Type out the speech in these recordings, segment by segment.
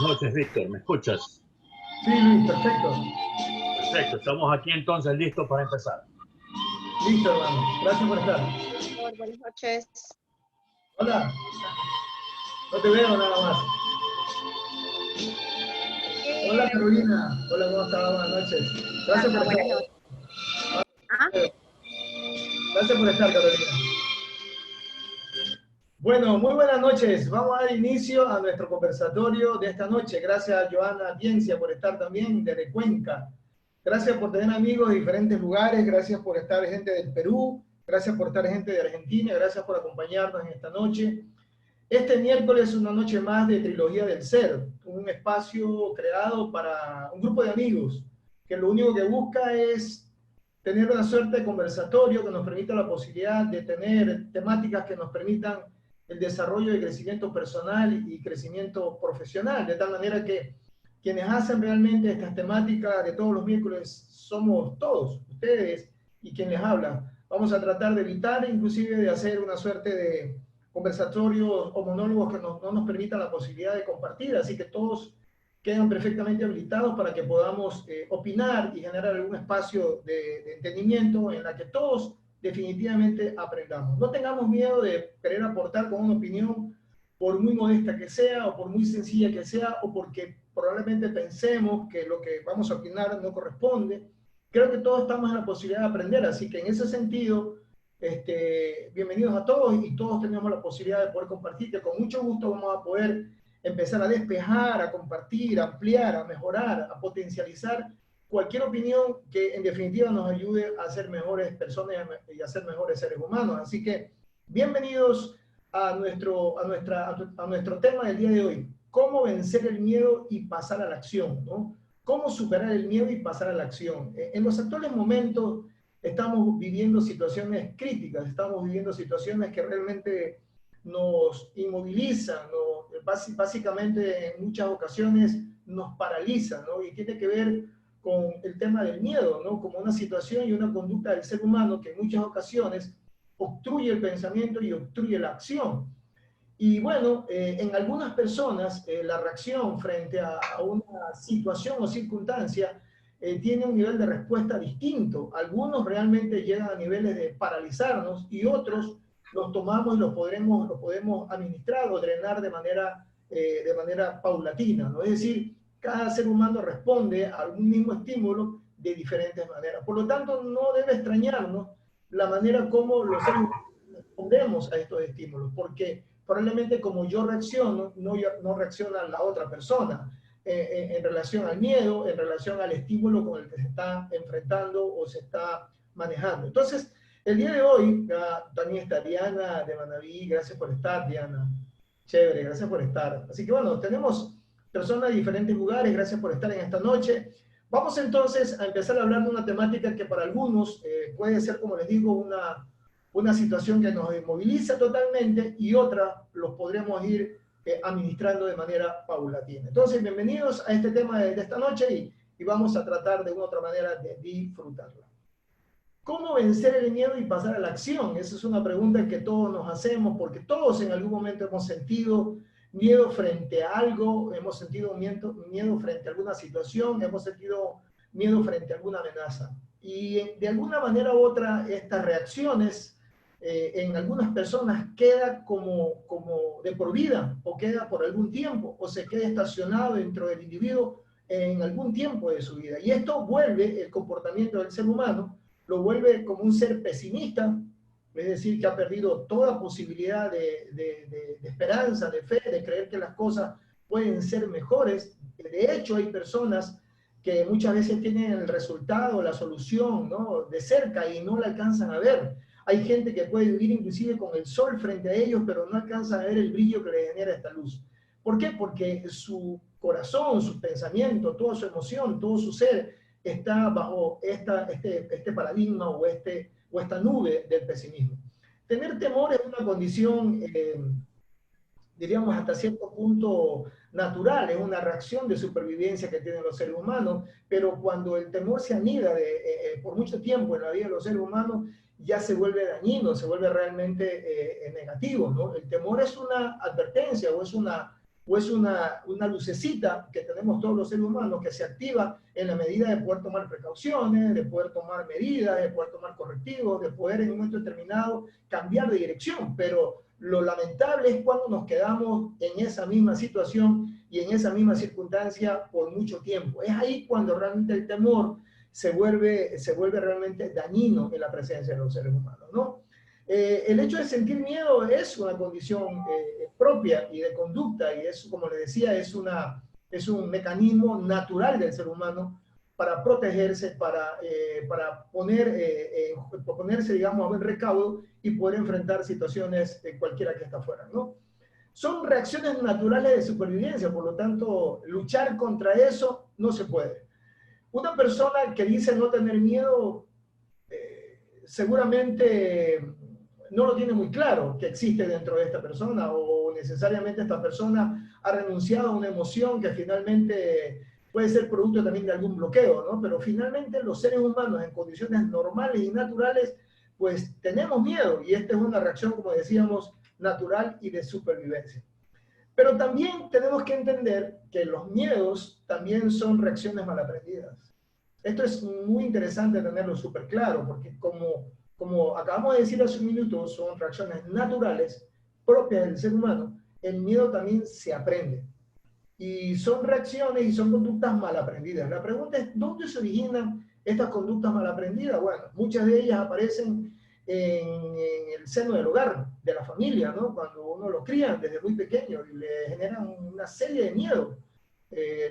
Buenas noches, Víctor. ¿Me escuchas? Sí, Luis, perfecto. Perfecto. Estamos aquí entonces listos para empezar. Listo, hermano. Gracias por estar. Buenas noches. Hola. No te veo nada más. Hola, Carolina. Hola, ¿cómo estás? Buenas noches. Gracias por estar. Buenas noches. ¿Ah? Gracias por estar, Carolina. Bueno, muy buenas noches. Vamos a dar inicio a nuestro conversatorio de esta noche. Gracias, Joana Audiencia, por estar también desde Cuenca. Gracias por tener amigos de diferentes lugares. Gracias por estar gente del Perú. Gracias por estar gente de Argentina. Gracias por acompañarnos en esta noche. Este miércoles es una noche más de Trilogía del Ser, un espacio creado para un grupo de amigos que lo único que busca es tener una suerte de conversatorio que nos permita la posibilidad de tener temáticas que nos permitan el desarrollo y crecimiento personal y crecimiento profesional, de tal manera que quienes hacen realmente estas temáticas de todos los miércoles somos todos, ustedes y quien les habla. Vamos a tratar de evitar inclusive de hacer una suerte de conversatorios o monólogos que no nos permitan la posibilidad de compartir, así que todos quedan perfectamente habilitados para que podamos opinar y generar algún espacio de entendimiento en la que todos definitivamente aprendamos. No tengamos miedo de querer aportar con una opinión, por muy modesta que sea, o por muy sencilla que sea, o porque probablemente pensemos que lo que vamos a opinar no corresponde. Creo que todos estamos en la posibilidad de aprender, así que en ese sentido, bienvenidos a todos y todos tenemos la posibilidad de poder compartir, que con mucho gusto vamos a poder empezar a despejar, a compartir, a ampliar, a mejorar, a potencializar cualquier opinión que en definitiva nos ayude a ser mejores personas y a ser mejores seres humanos. Así que bienvenidos a nuestro tema del día de hoy. ¿Cómo vencer el miedo y pasar a la acción? ¿No? ¿Cómo superar el miedo y pasar a la acción? En los actuales momentos estamos viviendo situaciones críticas, estamos viviendo situaciones que realmente nos inmovilizan, básicamente en muchas ocasiones nos paralizan, ¿no? Y tiene que ver con el tema del miedo, ¿no? Como una situación y una conducta del ser humano que en muchas ocasiones obstruye el pensamiento y obstruye la acción. Y bueno, en algunas personas la reacción frente a una situación o circunstancia tiene un nivel de respuesta distinto. Algunos realmente llegan a niveles de paralizarnos y otros los tomamos y los podemos administrar o drenar de manera paulatina, ¿no? Es decir, cada ser humano responde a un mismo estímulo de diferentes maneras. Por lo tanto, no debe extrañarnos la manera como los seres humanos respondemos a estos estímulos, porque probablemente como yo reacciono, no reacciona la otra persona en relación al miedo, en relación al estímulo con el que se está enfrentando o se está manejando. Entonces, el día de hoy también está Diana de Manaví. Gracias por estar, Diana. Chévere, gracias por estar. Así que bueno, tenemos personas de diferentes lugares. Gracias por estar en esta noche. Vamos entonces a empezar a hablar de una temática que para algunos puede ser, como les digo, una situación que nos inmoviliza totalmente y otra los podremos ir administrando de manera paulatina. Entonces, bienvenidos a este tema de esta noche y vamos a tratar de una u otra manera de disfrutarla. ¿Cómo vencer el miedo y pasar a la acción? Esa es una pregunta que todos nos hacemos porque todos en algún momento hemos sentido miedo frente a algo, hemos sentido miedo frente a alguna situación, hemos sentido miedo frente a alguna amenaza. Y de alguna manera u otra, estas reacciones en algunas personas queda como de por vida, o queda por algún tiempo, o se queda estacionado dentro del individuo en algún tiempo de su vida. Y esto vuelve el comportamiento del ser humano, lo vuelve como un ser pesimista, es decir, que ha perdido toda posibilidad de esperanza, de fe, de creer que las cosas pueden ser mejores. De hecho, hay personas que muchas veces tienen el resultado, la solución, ¿no?, de cerca y no la alcanzan a ver. Hay gente que puede vivir inclusive con el sol frente a ellos, pero no alcanzan a ver el brillo que le genera esta luz. ¿Por qué? Porque su corazón, su pensamiento, toda su emoción, todo su ser está bajo este paradigma o esta nube del pesimismo. Tener temor es una condición, diríamos, hasta cierto punto natural, es una reacción de supervivencia que tienen los seres humanos, pero cuando el temor se anida por mucho tiempo en la vida de los seres humanos, ya se vuelve dañino, se vuelve realmente negativo, ¿no? El temor es una advertencia o es una o es una lucecita que tenemos todos los seres humanos que se activa en la medida de poder tomar precauciones, de poder tomar medidas, de poder tomar correctivos, de poder en un momento determinado cambiar de dirección. Pero lo lamentable es cuando nos quedamos en esa misma situación y en esa misma circunstancia por mucho tiempo. Es ahí cuando realmente el temor se vuelve realmente dañino en la presencia de los seres humanos, ¿no? El hecho de sentir miedo es una condición propia y de conducta, y es, como le decía, es un mecanismo natural del ser humano para protegerse, para ponerse, digamos, a buen recaudo y poder enfrentar situaciones cualquiera que está afuera, ¿no? Son reacciones naturales de supervivencia, por lo tanto, luchar contra eso no se puede. Una persona que dice no tener miedo, seguramente no lo tiene muy claro que existe dentro de esta persona, o necesariamente esta persona ha renunciado a una emoción que finalmente puede ser producto también de algún bloqueo, ¿no? Pero finalmente los seres humanos en condiciones normales y naturales, pues tenemos miedo, y esta es una reacción, como decíamos, natural y de supervivencia. Pero también tenemos que entender que los miedos también son reacciones mal aprendidas. Esto es muy interesante tenerlo súper claro, porque como acabamos de decir hace un minuto, son reacciones naturales propias del ser humano. El miedo también se aprende. Y son reacciones y son conductas mal aprendidas. La pregunta es, ¿dónde se originan estas conductas mal aprendidas? Bueno, muchas de ellas aparecen en el seno del hogar, de la familia, ¿no? Cuando uno lo cría desde muy pequeño y le generan una serie de miedos.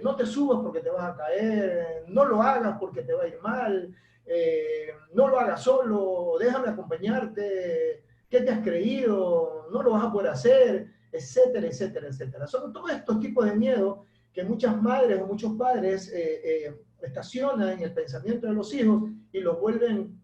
No te subas porque te vas a caer, no lo hagas porque te va a ir mal, no lo hagas solo, déjame acompañarte, ¿qué te has creído? No lo vas a poder hacer, etcétera, etcétera, etcétera. Son todos estos tipos de miedo que muchas madres o muchos padres estacionan en el pensamiento de los hijos y los vuelven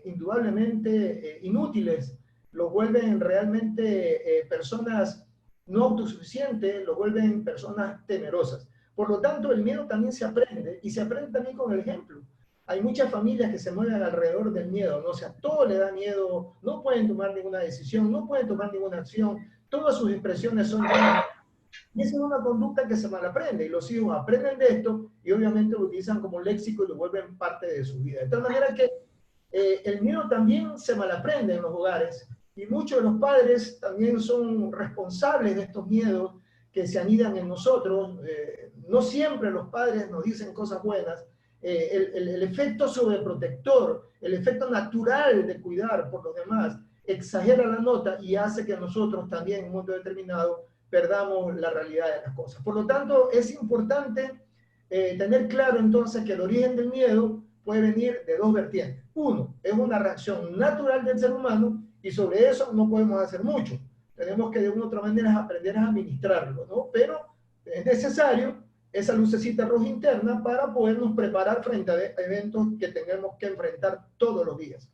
indudablemente inútiles, los vuelven realmente personas no autosuficientes, los vuelven personas temerosas. Por lo tanto, el miedo también se aprende, y se aprende también con el ejemplo. Hay muchas familias que se mueven alrededor del miedo, ¿no? O sea, todo le da miedo, no pueden tomar ninguna decisión, no pueden tomar ninguna acción, todas sus expresiones son llenas. Y esa es una conducta que se malaprende, y los hijos aprenden de esto y obviamente lo utilizan como léxico y lo vuelven parte de su vida. De tal manera que el miedo también se malaprende en los hogares, y muchos de los padres también son responsables de estos miedos que se anidan en nosotros. No siempre los padres nos dicen cosas buenas. El efecto sobreprotector, el efecto natural de cuidar por los demás, exagera la nota y hace que nosotros también en un momento determinado perdamos la realidad de las cosas. Por lo tanto, es importante tener claro entonces que el origen del miedo puede venir de dos vertientes. Uno, es una reacción natural del ser humano, y sobre eso no podemos hacer mucho. Tenemos que de una u otra manera aprender a administrarlo, ¿no? Pero es necesario esa lucecita roja interna para podernos preparar frente a eventos que tengamos que enfrentar todos los días.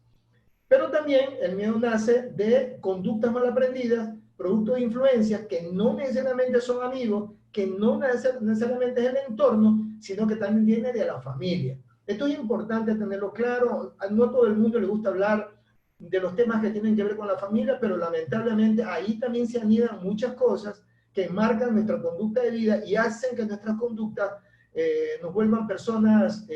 Pero también el miedo nace de conductas mal aprendidas, producto de influencias que no necesariamente son amigos, que no necesariamente es el entorno, sino que también viene de la familia. Esto es importante tenerlo claro. No a todo el mundo le gusta hablar de los temas que tienen que ver con la familia, pero lamentablemente ahí también se anidan muchas cosas que marcan nuestra conducta de vida y hacen que nuestras conductas nos vuelvan personas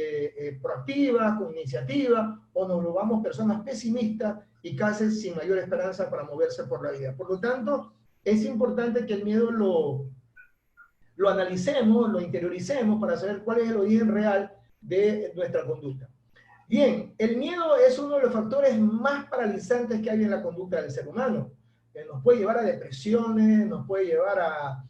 proactivas, con iniciativa, o nos volvamos personas pesimistas y casi sin mayor esperanza para moverse por la vida. Por lo tanto, es importante que el miedo lo analicemos, lo interioricemos para saber cuál es el origen real de nuestra conducta. Bien, el miedo es uno de los factores más paralizantes que hay en la conducta del ser humano. Nos puede llevar a depresiones, nos puede llevar a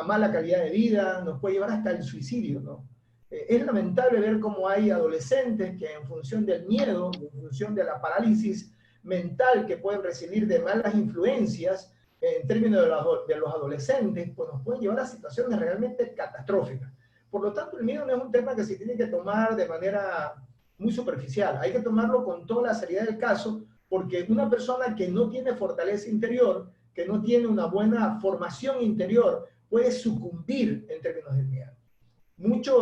mala calidad de vida, nos puede llevar hasta el suicidio, ¿no? Es lamentable ver cómo hay adolescentes que en función del miedo, en función de la parálisis mental que pueden recibir de malas influencias, en términos de los adolescentes, pues nos pueden llevar a situaciones realmente catastróficas. Por lo tanto, el miedo no es un tema que se tiene que tomar de manera muy superficial. Hay que tomarlo con toda la seriedad del caso, porque una persona que no tiene fortaleza interior, que no tiene una buena formación interior, puede sucumbir en términos del miedo. Mucha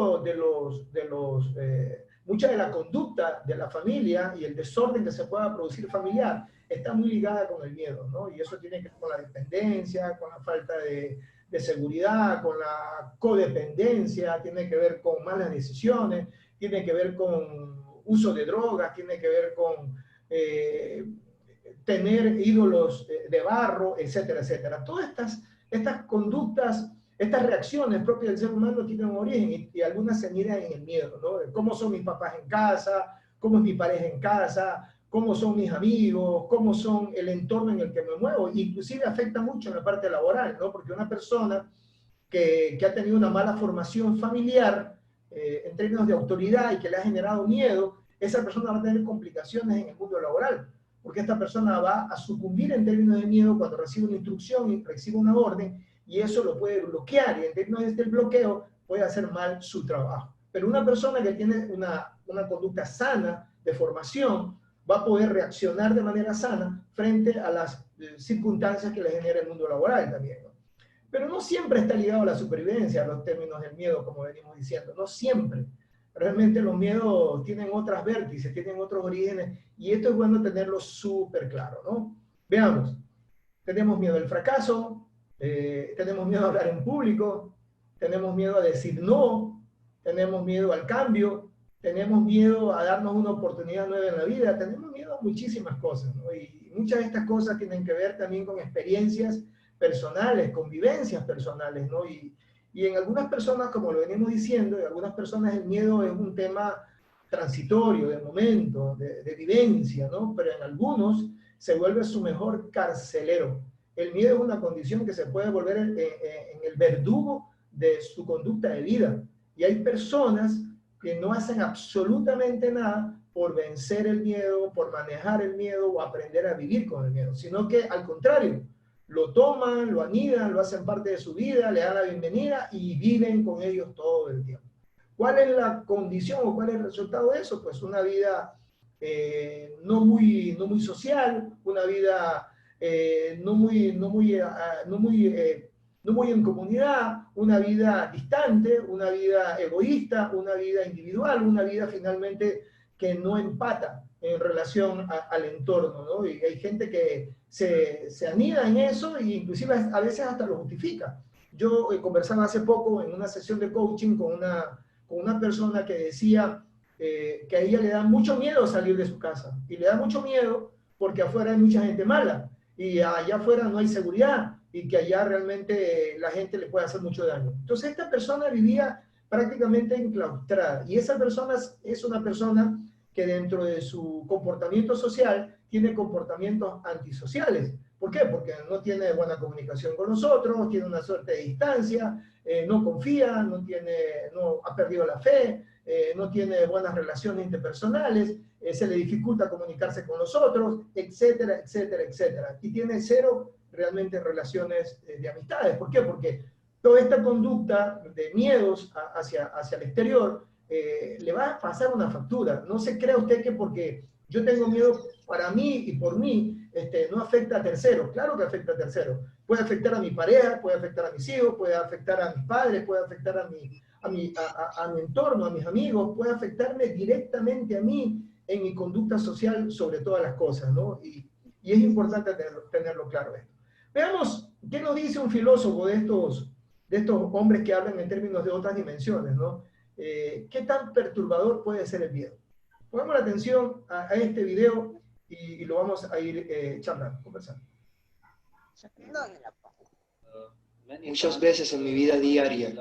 de la conducta de la familia y el desorden que se pueda producir familiar está muy ligada con el miedo, ¿no? Y eso tiene que ver con la dependencia, con la falta de de seguridad, con la codependencia, tiene que ver con malas decisiones, tiene que ver con uso de drogas, tiene que ver con tener ídolos de barro, etcétera, etcétera. Todas estas conductas, estas reacciones propias del ser humano tienen un origen y algunas se miran en el miedo, ¿no? ¿Cómo son mis papás en casa? ¿Cómo es mi pareja en casa? ¿Cómo son mis amigos? ¿Cómo son el entorno en el que me muevo? Inclusive afecta mucho en la parte laboral, ¿no? Porque una persona que ha tenido una mala formación familiar en términos de autoridad y que le ha generado miedo, esa persona va a tener complicaciones en el mundo laboral, porque esta persona va a sucumbir en términos de miedo cuando recibe una instrucción y recibe una orden, y eso lo puede bloquear, y en términos del bloqueo puede hacer mal su trabajo. Pero una persona que tiene una conducta sana de formación va a poder reaccionar de manera sana frente a las circunstancias que le genera el mundo laboral también, ¿no? Pero no siempre está ligado a la supervivencia, a los términos del miedo, como venimos diciendo, no siempre. Realmente los miedos tienen otras vértices, tienen otros orígenes, y esto es bueno tenerlo súper claro, ¿no? Veamos, tenemos miedo al fracaso, tenemos miedo a hablar en público, tenemos miedo a decir no, tenemos miedo al cambio, tenemos miedo a darnos una oportunidad nueva en la vida, tenemos miedo a muchísimas cosas, ¿no? Y muchas de estas cosas tienen que ver también con experiencias personales, con vivencias personales, ¿no? Y en algunas personas, como lo venimos diciendo, en algunas personas el miedo es un tema transitorio, de momento, de vivencia, ¿no? Pero en algunos se vuelve su mejor carcelero. El miedo es una condición que se puede volver en el verdugo de su conducta de vida. Y hay personas que no hacen absolutamente nada por vencer el miedo, por manejar el miedo o aprender a vivir con el miedo, sino que al contrario, lo toman, lo anidan, lo hacen parte de su vida, le dan la bienvenida y viven con ellos todo el tiempo. ¿Cuál es la condición o cuál es el resultado de eso? Pues una vida no muy social, una vida no muy en comunidad, una vida distante, una vida egoísta, una vida individual, una vida finalmente que no empata en relación al entorno, ¿no? Y hay gente que se anida en eso e inclusive a veces hasta lo justifica. Yo conversaba hace poco en una sesión de coaching con una persona que decía que a ella le da mucho miedo salir de su casa, y le da mucho miedo porque afuera hay mucha gente mala, y allá afuera no hay seguridad, y que allá realmente la gente le puede hacer mucho daño. Entonces esta persona vivía prácticamente enclaustrada, y esa persona es una persona que dentro de su comportamiento social tiene comportamientos antisociales. ¿Por qué? Porque no tiene buena comunicación con nosotros, tiene una suerte de distancia, no confía, no ha perdido la fe, no tiene buenas relaciones interpersonales, se le dificulta comunicarse con nosotros, etcétera, etcétera, etcétera. Y tiene cero realmente relaciones de amistades. ¿Por qué? Porque toda esta conducta de miedos hacia el exterior le va a pasar una factura. No se crea usted que porque yo tengo miedo para mí y por mí, no afecta a terceros. Claro que afecta a terceros. Puede afectar a mi pareja, puede afectar a mis hijos, puede afectar a mis padres, puede afectar a mi entorno, a mis amigos, puede afectarme directamente a mí en mi conducta social sobre todas las cosas, ¿no? Y es importante tenerlo claro esto. Veamos qué nos dice un filósofo de estos hombres que hablan en términos de otras dimensiones, ¿no? ¿Qué tan perturbador puede ser el miedo? Pongamos la atención a este video y lo vamos a ir charlando, conversando. Muchas veces en mi vida diaria,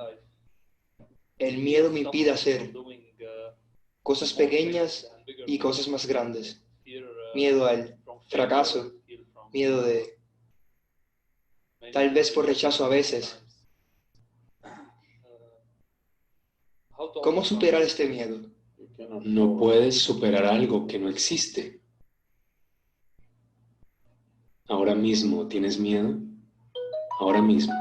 el miedo me impide hacer cosas pequeñas y cosas más grandes. Miedo al fracaso, miedo de, tal vez por rechazo a veces. ¿Cómo superar este miedo? No puedes superar algo que no existe. Ahora mismo, ¿tienes miedo? Ahora mismo.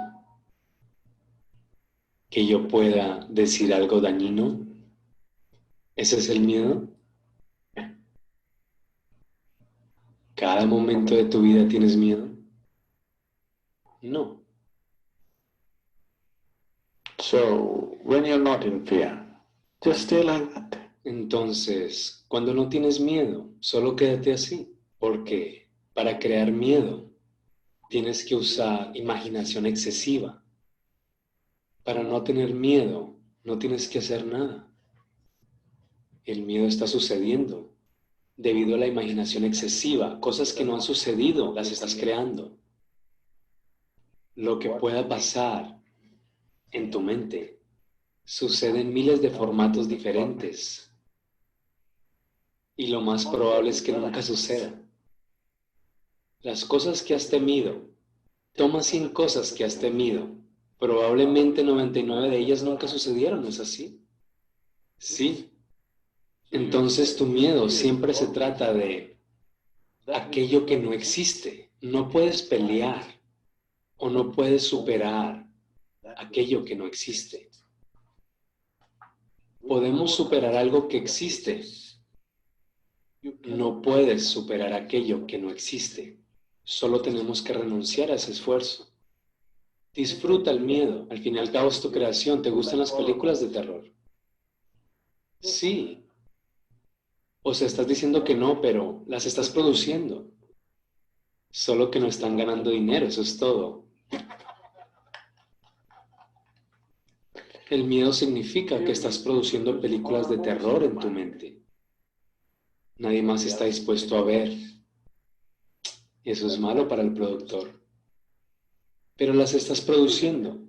¿Que yo pueda decir algo dañino? ¿Ese es el miedo? ¿Cada momento de tu vida tienes miedo? No. So, when you're not in fear, just stay like that. Entonces, cuando no tienes miedo, solo quédate así. Porque para crear miedo, tienes que usar imaginación excesiva. Para no tener miedo, no tienes que hacer nada. El miedo está sucediendo debido a la imaginación excesiva. Cosas que no han sucedido, las estás creando. Lo que pueda pasar en tu mente sucede en miles de formatos diferentes. Y lo más probable es que nunca suceda. Las cosas que has temido, toma 100 cosas que has temido. Probablemente 99 de ellas nunca sucedieron, ¿no es así? Sí. Entonces tu miedo siempre se trata de aquello que no existe. No puedes pelear o no puedes superar aquello que no existe. Podemos superar algo que existe. No puedes superar aquello que no existe. Solo tenemos que renunciar a ese esfuerzo. Disfruta el miedo. Al fin y al cabo es tu creación. ¿Te gustan las películas de terror? Sí. O sea, estás diciendo que no, pero las estás produciendo. Solo que no están ganando dinero, eso es todo. El miedo significa que estás produciendo películas de terror en tu mente. Nadie más está dispuesto a ver. Y eso es malo para el productor. Pero las estás produciendo.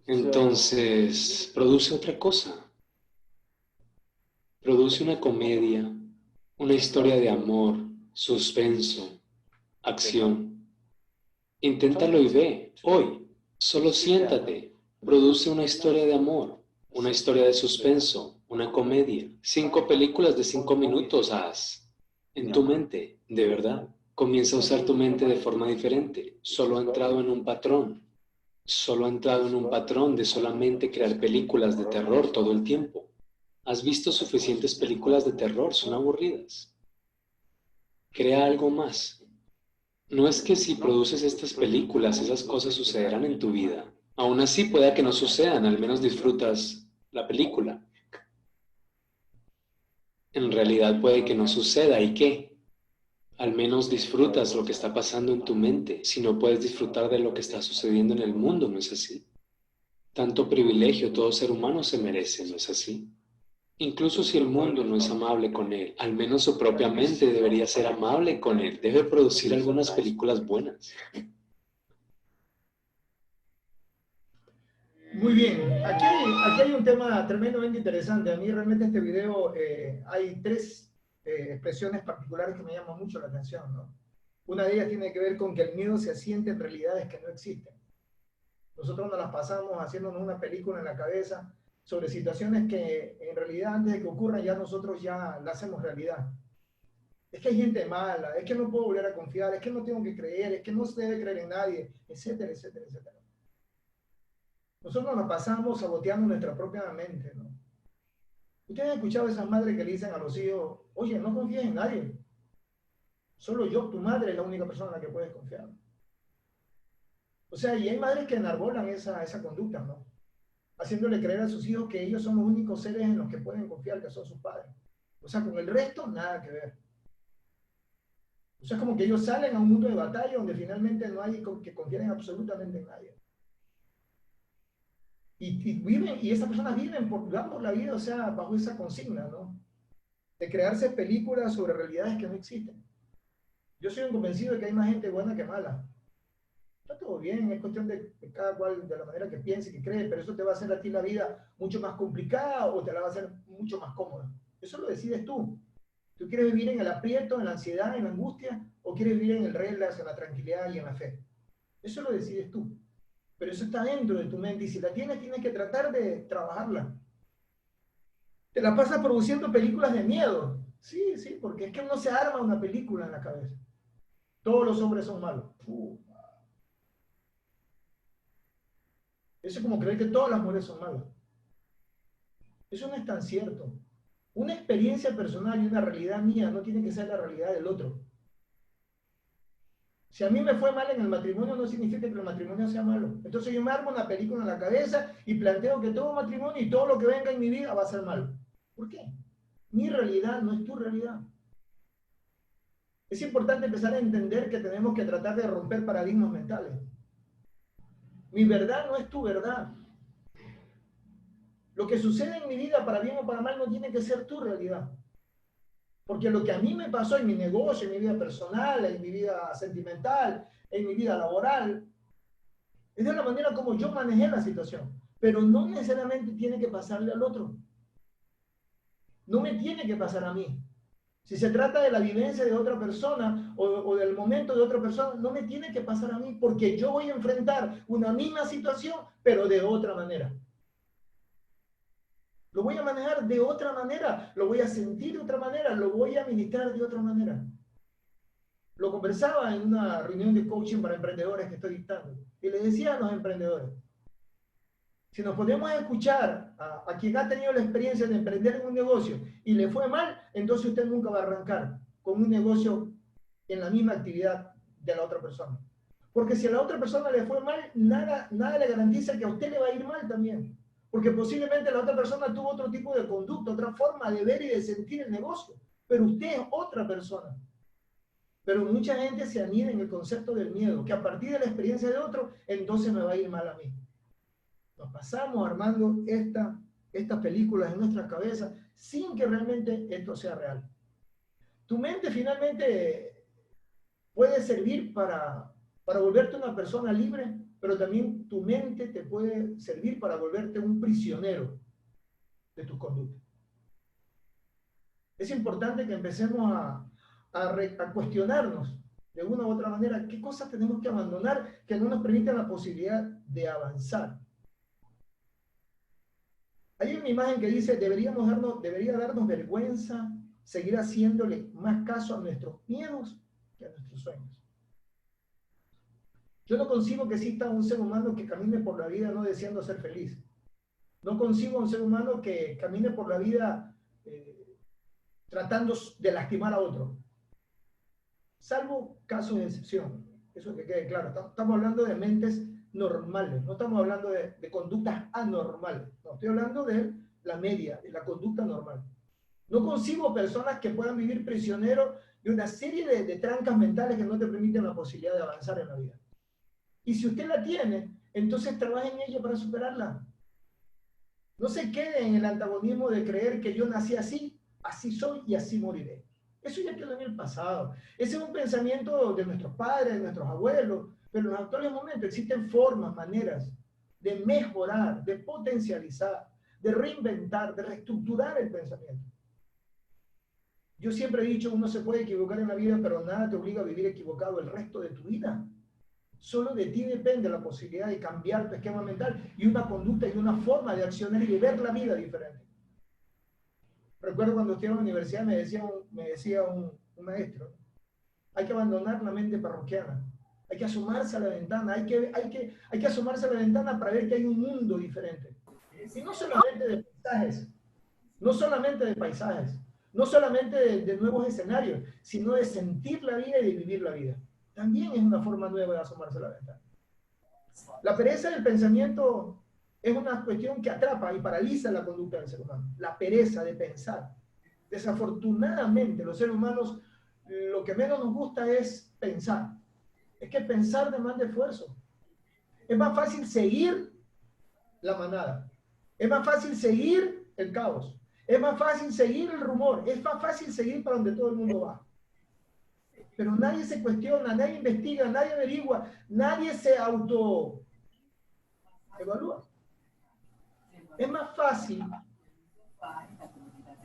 Entonces, produce otra cosa. Produce una comedia, una historia de amor, suspenso, acción. Inténtalo y ve, hoy. Solo siéntate. Produce una historia de amor, una historia de suspenso, una comedia. 5 películas de 5 minutos haz. En tu mente, de verdad. Comienza a usar tu mente de forma diferente. Solo ha entrado en un patrón. Solo ha entrado en un patrón de solamente crear películas de terror todo el tiempo. ¿Has visto suficientes películas de terror? Son aburridas. Crea algo más. No es que si produces estas películas, esas cosas sucederán en tu vida. Aún así, pueda que no sucedan, al menos disfrutas la película. En realidad puede que no suceda, ¿y qué? Al menos disfrutas lo que está pasando en tu mente, si no puedes disfrutar de lo que está sucediendo en el mundo, ¿no es así? Tanto privilegio todo ser humano se merece, ¿no es así? Incluso si el mundo no es amable con él, al menos su propia mente debería ser amable con él. Debe producir algunas películas buenas. Muy bien, aquí hay un tema tremendamente interesante. A mí realmente este video hay 3 expresiones particulares que me llaman mucho la atención, ¿no? Una de ellas tiene que ver con que el miedo se asiente en realidades que no existen. Nosotros nos las pasamos haciéndonos una película en la cabeza sobre situaciones que en realidad antes de que ocurran ya nosotros ya la hacemos realidad. Es que hay gente mala, es que no puedo volver a confiar, es que no tengo que creer, es que no se debe creer en nadie, etcétera, etcétera, etcétera. Nosotros nos pasamos saboteando nuestra propia mente, ¿no? Ustedes han escuchado a esas madres que le dicen a los hijos, oye, no confíes en nadie. Solo yo, tu madre, es la única persona en la que puedes confiar. O sea, y hay madres que enarbolan esa conducta, ¿no? Haciéndole creer a sus hijos que ellos son los únicos seres en los que pueden confiar, que son sus padres. O sea, con el resto, nada que ver. O sea, es como que ellos salen a un mundo de batalla donde finalmente no hay que confiar en absolutamente en nadie. Y esas personas van por la vida, o sea, bajo esa consigna, ¿no? De crearse películas sobre realidades que no existen. Yo soy un convencido de que hay más gente buena que mala. Está todo bien, es cuestión de cada cual de la manera que piense, que cree, pero eso te va a hacer a ti la vida mucho más complicada o te la va a hacer mucho más cómoda. Eso lo decides tú. ¿Tú quieres vivir en el aprieto, en la ansiedad, en la angustia, o quieres vivir en el relax, en la tranquilidad y en la fe? Eso lo decides tú. Pero eso está dentro de tu mente y si la tienes, tienes que tratar de trabajarla. Te la pasas produciendo películas de miedo. Sí, sí, porque es que uno se arma una película en la cabeza. Todos los hombres son malos. Eso es como creer que todas las mujeres son malas. Eso no es tan cierto. Una experiencia personal y una realidad mía no tiene que ser la realidad del otro. Si a mí me fue mal en el matrimonio, no significa que el matrimonio sea malo. Entonces yo me armo una película en la cabeza y planteo que todo matrimonio y todo lo que venga en mi vida va a ser malo. ¿Por qué? Mi realidad no es tu realidad. Es importante empezar a entender que tenemos que tratar de romper paradigmas mentales. Mi verdad no es tu verdad. Lo que sucede en mi vida, para bien o para mal, no tiene que ser tu realidad. Porque lo que a mí me pasó en mi negocio, en mi vida personal, en mi vida sentimental, en mi vida laboral, es de la manera como yo manejé la situación. Pero no necesariamente tiene que pasarle al otro. No me tiene que pasar a mí. Si se trata de la vivencia de otra persona o del momento de otra persona, no me tiene que pasar a mí porque yo voy a enfrentar una misma situación, pero de otra manera. Lo voy a manejar de otra manera, lo voy a sentir de otra manera, lo voy a administrar de otra manera. Lo conversaba en una reunión de coaching para emprendedores que estoy dictando y le decía a los emprendedores, si nos podemos escuchar a quien ha tenido la experiencia de emprender en un negocio y le fue mal, entonces usted nunca va a arrancar con un negocio en la misma actividad de la otra persona. Porque si a la otra persona le fue mal, nada le garantiza que a usted le va a ir mal también. Porque posiblemente la otra persona tuvo otro tipo de conducta, otra forma de ver y de sentir el negocio. Pero usted es otra persona. Pero mucha gente se anida en el concepto del miedo, que a partir de la experiencia de otro, entonces me va a ir mal a mí. Nos pasamos armando estas películas en nuestras cabezas sin que realmente esto sea real. Tu mente finalmente puede servir para volverte una persona libre, pero también tu mente te puede servir para volverte un prisionero de tus conductas. Es importante que empecemos a cuestionarnos de una u otra manera qué cosas tenemos que abandonar que no nos permitan la posibilidad de avanzar. Hay una imagen que dice, debería darnos vergüenza seguir haciéndole más caso a nuestros miedos que a nuestros sueños. Yo no concibo que exista un ser humano que camine por la vida no deseando ser feliz. No concibo un ser humano que camine por la vida tratando de lastimar a otro. Salvo casos de excepción. Eso que quede claro. Estamos hablando de mentes normales. No estamos hablando de conductas anormales. No, estoy hablando de la media, de la conducta normal. No concibo personas que puedan vivir prisioneros de una serie de trancas mentales que no te permiten la posibilidad de avanzar en la vida. Y si usted la tiene, entonces trabaje en ello para superarla. No se quede en el antagonismo de creer que yo nací así, así soy y así moriré. Eso ya quedó en el pasado. Ese es un pensamiento de nuestros padres, de nuestros abuelos, pero en los actuales momentos existen formas, maneras de mejorar, de potencializar, de reinventar, de reestructurar el pensamiento. Yo siempre he dicho, uno se puede equivocar en la vida, pero nada te obliga a vivir equivocado el resto de tu vida. Solo de ti depende la posibilidad de cambiar tu esquema mental y una conducta y una forma de accionar y de ver la vida diferente. Recuerdo cuando estuve en la universidad me decía un maestro, hay que abandonar la mente parroquiana, hay que asomarse a la ventana, hay que asomarse a la ventana para ver que hay un mundo diferente. Y no solamente de paisajes, no solamente de paisajes, no solamente de nuevos escenarios, sino de sentir la vida y de vivir la vida. También es una forma nueva de asomarse a la ventana. La pereza del pensamiento es una cuestión que atrapa y paraliza la conducta del ser humano. La pereza de pensar. Desafortunadamente, los seres humanos lo que menos nos gusta es pensar. Es que pensar demanda esfuerzo. Es más fácil seguir la manada. Es más fácil seguir el caos. Es más fácil seguir el rumor. Es más fácil seguir para donde todo el mundo va. Pero nadie se cuestiona, nadie investiga, nadie averigua, nadie se autoevalúa. Es más fácil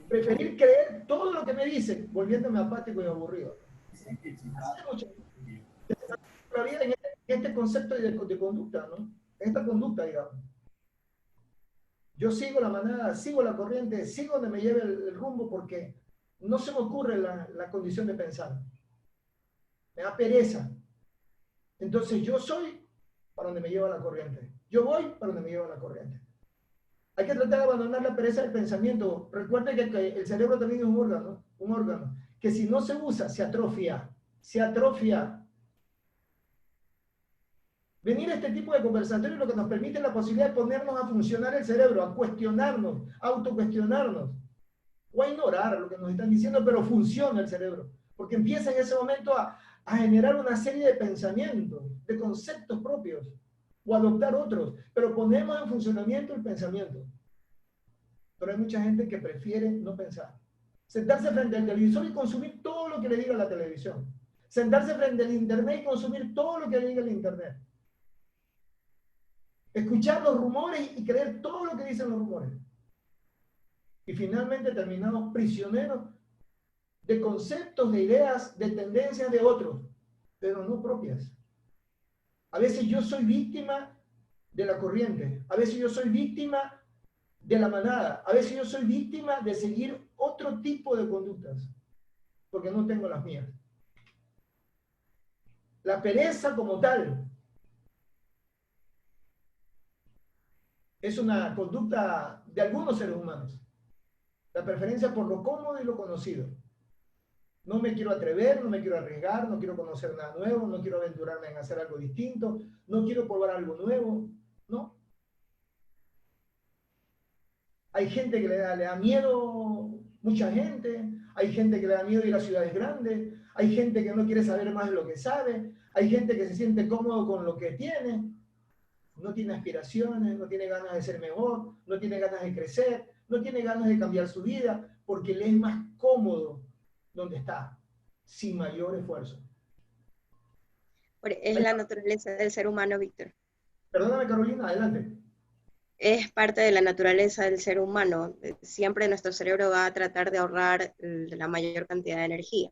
preferir creer todo lo que me dicen, volviéndome apático y aburrido. En este concepto de conducta, ¿no? En esta conducta, digamos. Yo sigo la manada, sigo la corriente, sigo donde me lleve el rumbo porque no se me ocurre la condición de pensar. Me da pereza. Entonces yo soy para donde me lleva la corriente. Yo voy para donde me lleva la corriente. Hay que tratar de abandonar la pereza del pensamiento. Recuerden que el cerebro también es un órgano que si no se usa, se atrofia. Se atrofia. Venir a este tipo de conversatorios es lo que nos permite la posibilidad de ponernos a funcionar el cerebro, a cuestionarnos, a autocuestionarnos, o a ignorar lo que nos están diciendo, pero funciona el cerebro. Porque empieza en ese momento a generar una serie de pensamientos, de conceptos propios, o adoptar otros, pero ponemos en funcionamiento el pensamiento. Pero hay mucha gente que prefiere no pensar. Sentarse frente al televisor y consumir todo lo que le diga la televisión. Sentarse frente al internet y consumir todo lo que le diga el internet. Escuchar los rumores y creer todo lo que dicen los rumores. Y finalmente terminamos prisioneros de conceptos, de ideas, de tendencias de otros, pero no propias. A veces yo soy víctima de la corriente, a veces yo soy víctima de la manada, a veces yo soy víctima de seguir otro tipo de conductas, porque no tengo las mías. La pereza como tal es una conducta de algunos seres humanos. La preferencia por lo cómodo y lo conocido. No me quiero atrever, no me quiero arriesgar, no quiero conocer nada nuevo, no quiero aventurarme en hacer algo distinto, no quiero probar algo nuevo, ¿no? Hay gente que le da miedo, mucha gente, hay gente que le da miedo ir a ciudades grandes, hay gente que no quiere saber más de lo que sabe, hay gente que se siente cómodo con lo que tiene, no tiene aspiraciones, no tiene ganas de ser mejor, no tiene ganas de crecer, no tiene ganas de cambiar su vida, porque le es más cómodo donde está, sin mayor esfuerzo. Es la naturaleza del ser humano, Víctor. Perdóname, Carolina, adelante. Es parte de la naturaleza del ser humano. Siempre nuestro cerebro va a tratar de ahorrar la mayor cantidad de energía.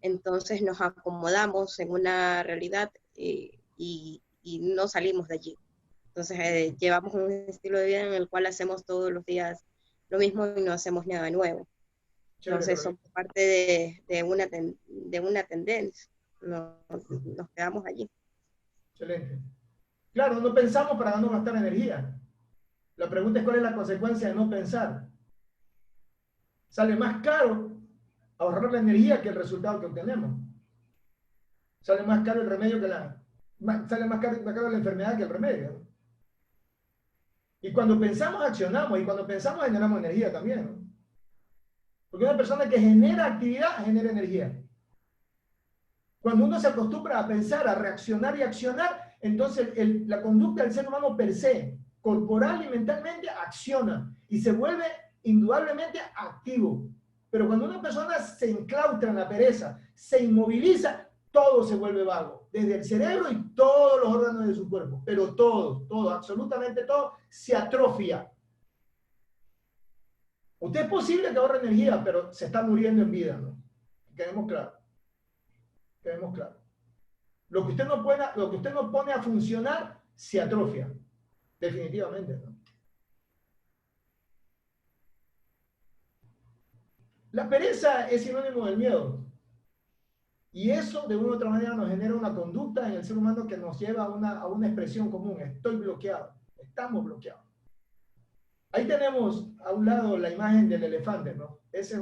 Entonces nos acomodamos en una realidad y no salimos de allí. Entonces llevamos un estilo de vida en el cual hacemos todos los días lo mismo y no hacemos nada nuevo. Entonces somos parte de una tendencia. Nos quedamos allí. Excelente. Claro, no pensamos para no gastar energía. La pregunta es cuál es la consecuencia de no pensar. Sale más caro ahorrar la energía que el resultado que obtenemos. Sale más caro el remedio que sale más caro la enfermedad que el remedio. Y cuando pensamos, accionamos. Y cuando pensamos, generamos energía también, ¿no? Porque una persona que genera actividad, genera energía. Cuando uno se acostumbra a pensar, a reaccionar y accionar, entonces la conducta del ser humano per se, corporal y mentalmente, acciona y se vuelve indudablemente activo. Pero cuando una persona se enclaustra en la pereza, se inmoviliza, todo se vuelve vago, desde el cerebro y todos los órganos de su cuerpo, pero todo, absolutamente todo, se atrofia. Usted es posible que ahorre energía, pero se está muriendo en vida, ¿no? Quedemos claros. Quedemos claros. Lo que usted no pone a funcionar, se atrofia. Definitivamente, ¿no? La pereza es sinónimo del miedo. Y eso, de una u otra manera, nos genera una conducta en el ser humano que nos lleva a una expresión común. Estoy bloqueado. Estamos bloqueados. Ahí tenemos a un lado la imagen del elefante, ¿no? Esa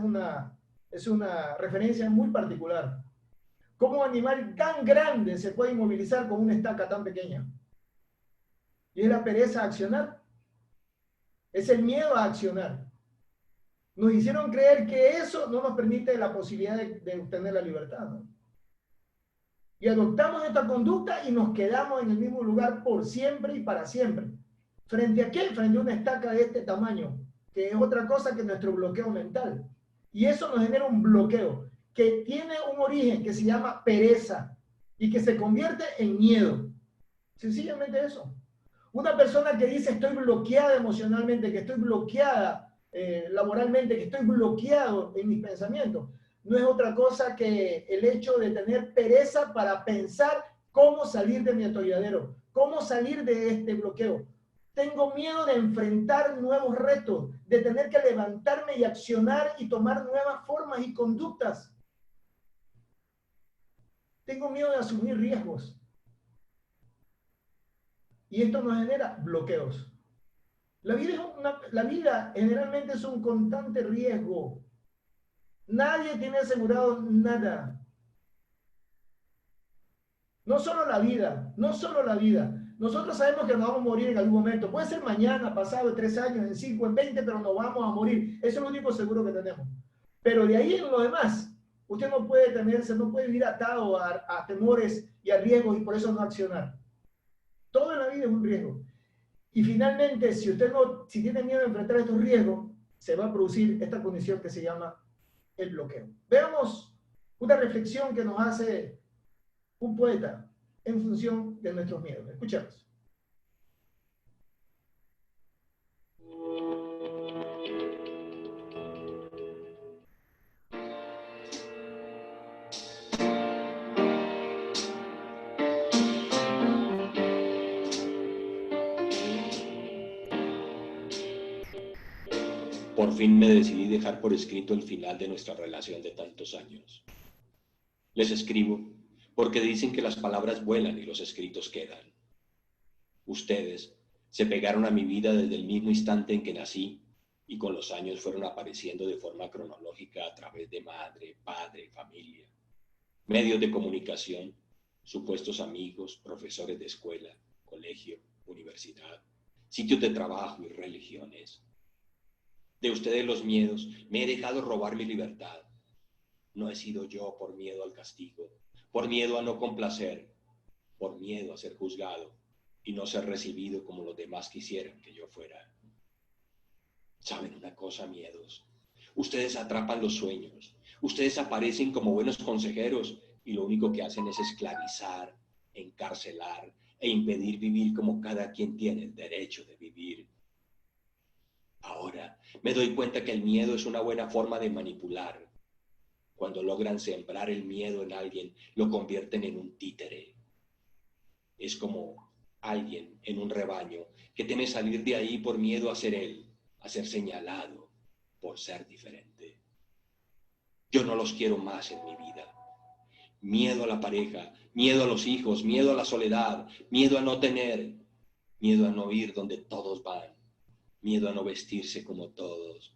es una referencia muy particular. ¿Cómo un animal tan grande se puede inmovilizar con una estaca tan pequeña? ¿Y es la pereza a accionar? Es el miedo a accionar. Nos hicieron creer que eso no nos permite la posibilidad de obtener la libertad, ¿no? Y adoptamos esta conducta y nos quedamos en el mismo lugar por siempre y para siempre. ¿Frente a qué? Frente a una estaca de este tamaño, que es otra cosa que nuestro bloqueo mental. Y eso nos genera un bloqueo que tiene un origen que se llama pereza y que se convierte en miedo. Sencillamente eso. Una persona que dice estoy bloqueada emocionalmente, que estoy bloqueada laboralmente, que estoy bloqueado en mis pensamientos, no es otra cosa que el hecho de tener pereza para pensar cómo salir de mi atolladero, cómo salir de este bloqueo. Tengo miedo de enfrentar nuevos retos, de tener que levantarme y accionar y tomar nuevas formas y conductas. Tengo miedo de asumir riesgos. Y esto nos genera bloqueos. La vida generalmente es un constante riesgo. Nadie tiene asegurado nada. No solo la vida, no solo la vida. Nosotros sabemos que nos vamos a morir en algún momento. Puede ser mañana, pasado, en 3 años, en 5, en 20, pero nos vamos a morir. Eso es lo único seguro que tenemos. Pero de ahí en lo demás, usted no puede vivir atado a temores y a riesgos y por eso no accionar. Todo en la vida es un riesgo. Y finalmente, si tiene miedo de enfrentar estos riesgos, se va a producir esta condición que se llama el bloqueo. Veamos una reflexión que nos hace un poeta en función de nuestros miedos. Escuchemos. Por fin me decidí dejar por escrito el final de nuestra relación de tantos años. Les escribo porque dicen que las palabras vuelan y los escritos quedan. Ustedes se pegaron a mi vida desde el mismo instante en que nací y con los años fueron apareciendo de forma cronológica a través de madre, padre, familia, medios de comunicación, supuestos amigos, profesores de escuela, colegio, universidad, sitios de trabajo y religiones. De ustedes los miedos me he dejado robar mi libertad. No he sido yo por miedo al castigo, por miedo a no complacer, por miedo a ser juzgado y no ser recibido como los demás quisieran que yo fuera. ¿Saben una cosa, miedos? Ustedes atrapan los sueños, ustedes aparecen como buenos consejeros y lo único que hacen es esclavizar, encarcelar e impedir vivir como cada quien tiene el derecho de vivir. Ahora me doy cuenta que el miedo es una buena forma de manipular. Cuando logran sembrar el miedo en alguien, lo convierten en un títere. Es como alguien en un rebaño que teme salir de ahí por miedo a ser él, a ser señalado por ser diferente. Yo no los quiero más en mi vida. Miedo a la pareja, miedo a los hijos, miedo a la soledad, miedo a no tener, miedo a no ir donde todos van. Miedo a no vestirse como todos,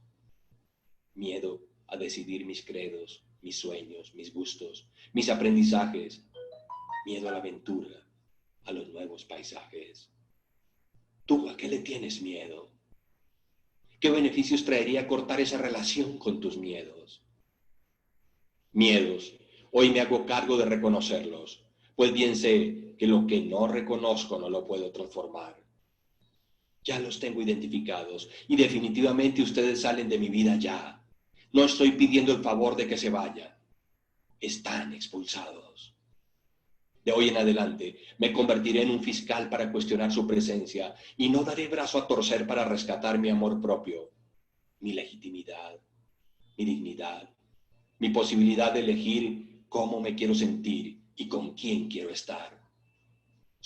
miedo a decidir mis credos, mis sueños, mis gustos, mis aprendizajes, miedo a la aventura, a los nuevos paisajes. ¿Tú a qué le tienes miedo? ¿Qué beneficios traería cortar esa relación con tus miedos? Miedos, hoy me hago cargo de reconocerlos, pues bien sé que lo que no reconozco no lo puedo transformar. Ya los tengo identificados y definitivamente ustedes salen de mi vida ya. No estoy pidiendo el favor de que se vayan. Están expulsados. De hoy en adelante me convertiré en un fiscal para cuestionar su presencia y no daré brazo a torcer para rescatar mi amor propio, mi legitimidad, mi dignidad, mi posibilidad de elegir cómo me quiero sentir y con quién quiero estar.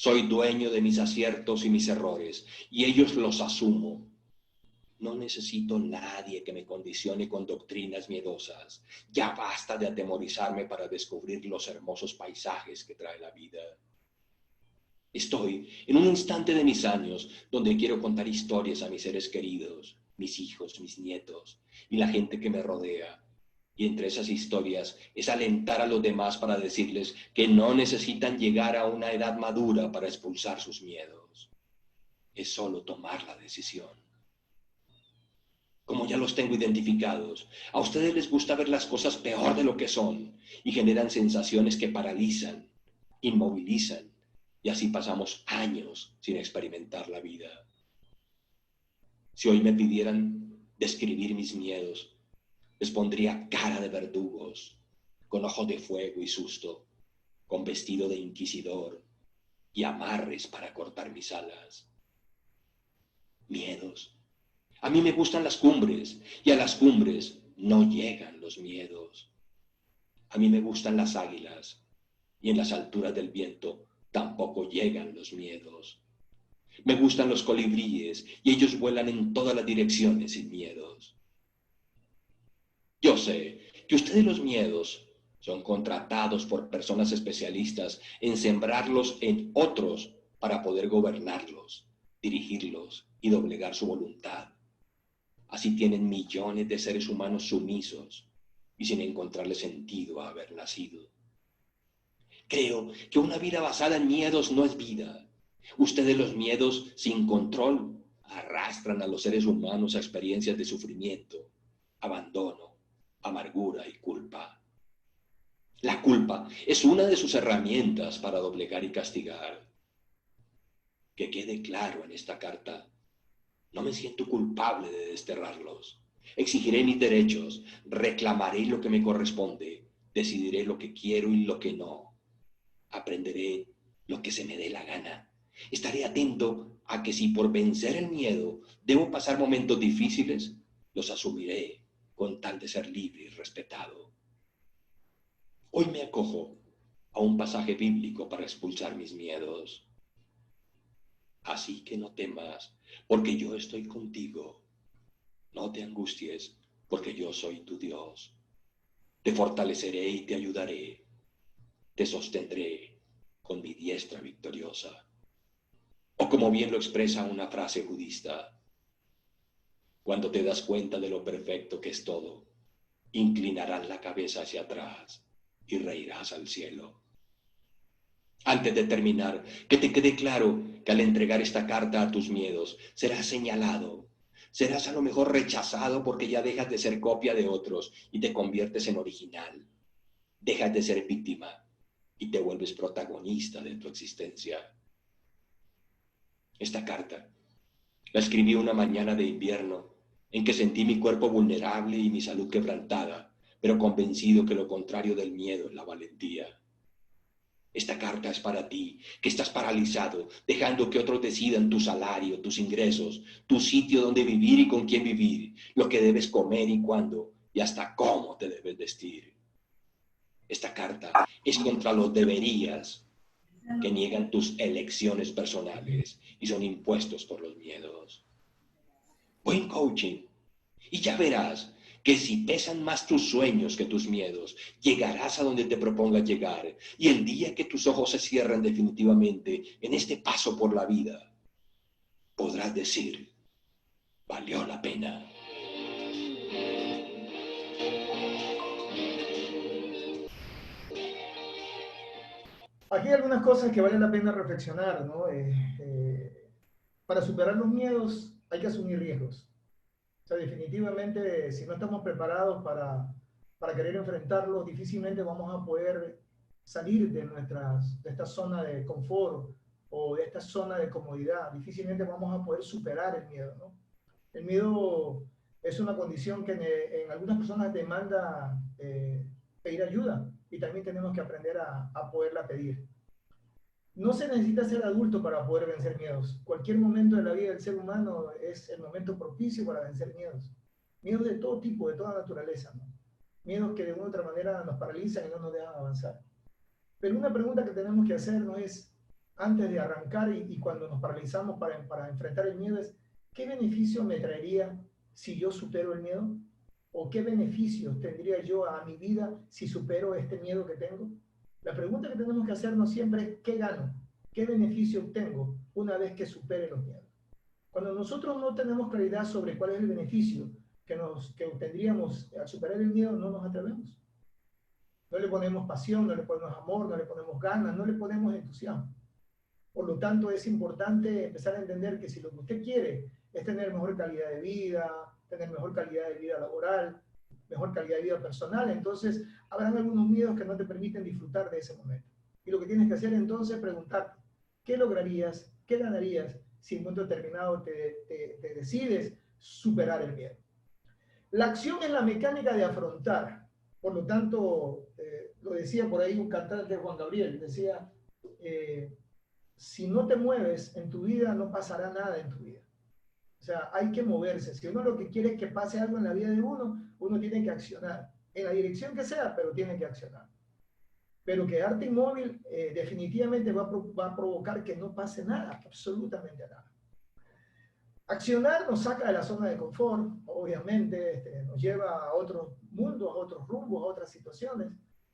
Soy dueño de mis aciertos y mis errores, y ellos los asumo. No necesito nadie que me condicione con doctrinas miedosas. Ya basta de atemorizarme para descubrir los hermosos paisajes que trae la vida. Estoy en un instante de mis años donde quiero contar historias a mis seres queridos, mis hijos, mis nietos y la gente que me rodea. Y entre esas historias es alentar a los demás para decirles que no necesitan llegar a una edad madura para expulsar sus miedos. Es solo tomar la decisión. Como ya los tengo identificados, a ustedes les gusta ver las cosas peor de lo que son y generan sensaciones que paralizan, inmovilizan, y así pasamos años sin experimentar la vida. Si hoy me pidieran describir mis miedos, les pondría cara de verdugos, con ojos de fuego y susto, con vestido de inquisidor y amarres para cortar mis alas. Miedos. A mí me gustan las cumbres y a las cumbres no llegan los miedos. A mí me gustan las águilas y en las alturas del viento tampoco llegan los miedos. Me gustan los colibríes y ellos vuelan en todas las direcciones sin miedos. Yo sé que ustedes los miedos son contratados por personas especialistas en sembrarlos en otros para poder gobernarlos, dirigirlos y doblegar su voluntad. Así tienen millones de seres humanos sumisos y sin encontrarle sentido a haber nacido. Creo que una vida basada en miedos no es vida. Ustedes los miedos sin control arrastran a los seres humanos a experiencias de sufrimiento, abandono, amargura y culpa. La culpa es una de sus herramientas para doblegar y castigar. Que quede claro en esta carta, no me siento culpable de desterrarlos. Exigiré mis derechos, reclamaré lo que me corresponde, decidiré lo que quiero y lo que no. Aprenderé lo que se me dé la gana. Estaré atento a que si por vencer el miedo debo pasar momentos difíciles, los asumiré con tal de ser libre y respetado. Hoy me acojo a un pasaje bíblico para expulsar mis miedos. Así que no temas, porque yo estoy contigo. No te angusties, porque yo soy tu Dios. Te fortaleceré y te ayudaré. Te sostendré con mi diestra victoriosa. O como bien lo expresa una frase budista, cuando te das cuenta de lo perfecto que es todo, inclinarás la cabeza hacia atrás y reirás al cielo. Antes de terminar, que te quede claro que al entregar esta carta a tus miedos, serás señalado, serás a lo mejor rechazado porque ya dejas de ser copia de otros y te conviertes en original. Dejas de ser víctima y te vuelves protagonista de tu existencia. Esta carta la escribí una mañana de invierno en que sentí mi cuerpo vulnerable y mi salud quebrantada, pero convencido que lo contrario del miedo es la valentía. Esta carta es para ti, que estás paralizado, dejando que otros decidan tu salario, tus ingresos, tu sitio donde vivir y con quién vivir, lo que debes comer y cuándo, y hasta cómo te debes vestir. Esta carta es contra los deberías que niegan tus elecciones personales y son impuestos por los miedos. Buen coaching, y ya verás que si pesan más tus sueños que tus miedos, llegarás a donde te propongas llegar. Y el día que tus ojos se cierran definitivamente en este paso por la vida, podrás decir, valió la pena. Aquí hay algunas cosas que vale la pena reflexionar, ¿no? Para superar los miedos hay que asumir riesgos. O sea, definitivamente, si no estamos preparados para querer enfrentarlos, difícilmente vamos a poder salir de esta zona de confort o de esta zona de comodidad. Difícilmente vamos a poder superar el miedo, ¿no? El miedo es una condición que en algunas personas demanda pedir ayuda y también tenemos que aprender a poderla pedir. No se necesita ser adulto para poder vencer miedos. Cualquier momento de la vida del ser humano es el momento propicio para vencer miedos. Miedos de todo tipo, de toda naturaleza, ¿no? Miedos que de una u otra manera nos paralizan y no nos dejan avanzar. Pero una pregunta que tenemos que hacernos es, antes de arrancar y cuando nos paralizamos para enfrentar el miedo, es ¿qué beneficio me traería si yo supero el miedo? ¿O qué beneficios tendría yo a mi vida si supero este miedo que tengo? La pregunta que tenemos que hacernos siempre es ¿qué gano? ¿Qué beneficio obtengo una vez que supere los miedos? Cuando nosotros no tenemos claridad sobre cuál es el beneficio que obtendríamos al superar el miedo, no nos atrevemos. No le ponemos pasión, no le ponemos amor, no le ponemos ganas, no le ponemos entusiasmo. Por lo tanto, es importante empezar a entender que si lo que usted quiere es tener mejor calidad de vida, tener mejor calidad de vida laboral, mejor calidad de vida personal, entonces habrán algunos miedos que no te permiten disfrutar de ese momento. Y lo que tienes que hacer entonces es preguntarte, ¿qué lograrías, qué ganarías si en un momento determinado te decides superar el miedo? La acción es la mecánica de afrontar. Por lo tanto, lo decía por ahí un cantante, Juan Gabriel, decía, si no te mueves en tu vida, no pasará nada en tu vida. O sea, hay que moverse. Si uno lo que quiere es que pase algo en la vida de uno tiene que accionar. En la dirección que sea, pero tiene que accionar. Pero quedarte inmóvil definitivamente va a provocar que no pase nada, absolutamente nada. Accionar nos saca de la zona de confort, obviamente, nos lleva a otros mundos, a otros rumbos, a otras situaciones.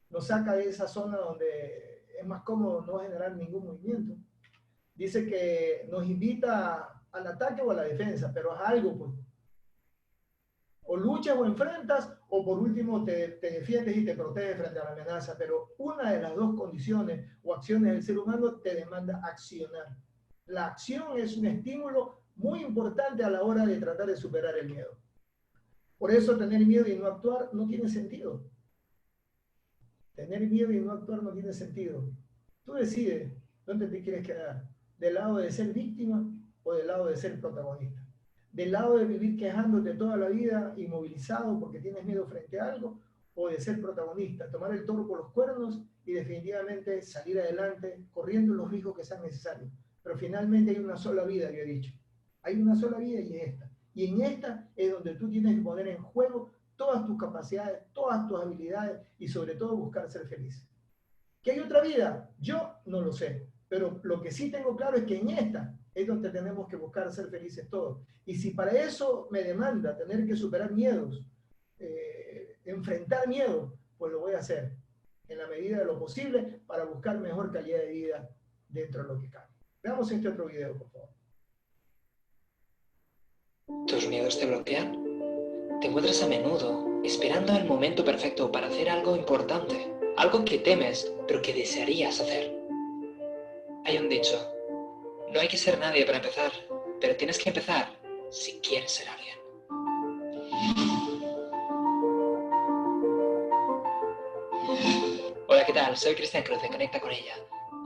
Nos saca de esa zona donde es más cómodo no generar ningún movimiento. Dice que nos invita al ataque o a la defensa, pero haz algo, pues. O luchas o enfrentas, o por último te defiendes y te proteges frente a la amenaza, pero una de las dos condiciones o acciones del ser humano te demanda accionar. La acción es un estímulo muy importante a la hora de tratar de superar el miedo. Por eso tener miedo y no actuar no tiene sentido. Tener miedo y no actuar no tiene sentido. Tú decides dónde te quieres quedar. ¿Del lado de ser víctima o del lado de ser protagonista? ¿Del lado de vivir quejándote toda la vida, inmovilizado porque tienes miedo frente a algo? ¿O de ser protagonista, tomar el toro por los cuernos y definitivamente salir adelante, corriendo los riesgos que sean necesarios? Pero finalmente hay una sola vida, yo he dicho. Hay una sola vida y es esta. Y en esta es donde tú tienes que poner en juego todas tus capacidades, todas tus habilidades y sobre todo buscar ser feliz. ¿Que hay otra vida? Yo no lo sé. Pero lo que sí tengo claro es que en esta es donde tenemos que buscar ser felices todos. Y si para eso me demanda tener que superar miedos, enfrentar miedos, pues lo voy a hacer en la medida de lo posible para buscar mejor calidad de vida dentro de lo que cabe. Veamos este otro video, por favor. ¿Tus miedos te bloquean? Te encuentras a menudo esperando el momento perfecto para hacer algo importante, algo que temes, pero que desearías hacer. Hay un dicho: no hay que ser nadie para empezar, pero tienes que empezar si quieres ser alguien. Hola, ¿qué tal? Soy Cristian Cruz de Conecta con ella.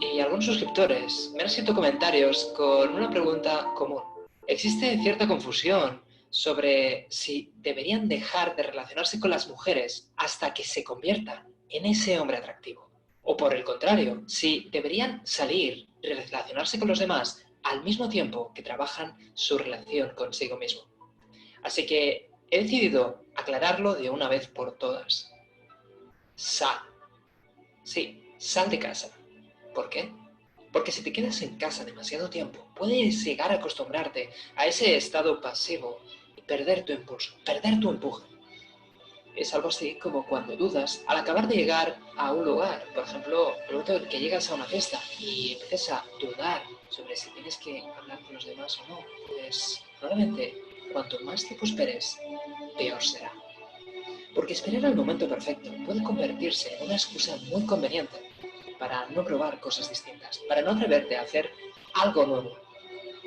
Y algunos suscriptores me han escrito comentarios con una pregunta común. Existe cierta confusión sobre si deberían dejar de relacionarse con las mujeres hasta que se conviertan en ese hombre atractivo. O por el contrario, si deberían salir y relacionarse con los demás al mismo tiempo que trabajan su relación consigo mismo. Así que he decidido aclararlo de una vez por todas. Sal. Sí, sal de casa. ¿Por qué? Porque si te quedas en casa demasiado tiempo, puedes llegar a acostumbrarte a ese estado pasivo y perder tu impulso, perder tu empuje. Es algo así como cuando dudas al acabar de llegar a un lugar. Por ejemplo, el momento en que llegas a una fiesta y empiezas a dudar sobre si tienes que hablar con los demás o no, pues probablemente cuanto más tiempo esperes, peor será. Porque esperar al momento perfecto puede convertirse en una excusa muy conveniente para no probar cosas distintas, para no atreverte a hacer algo nuevo,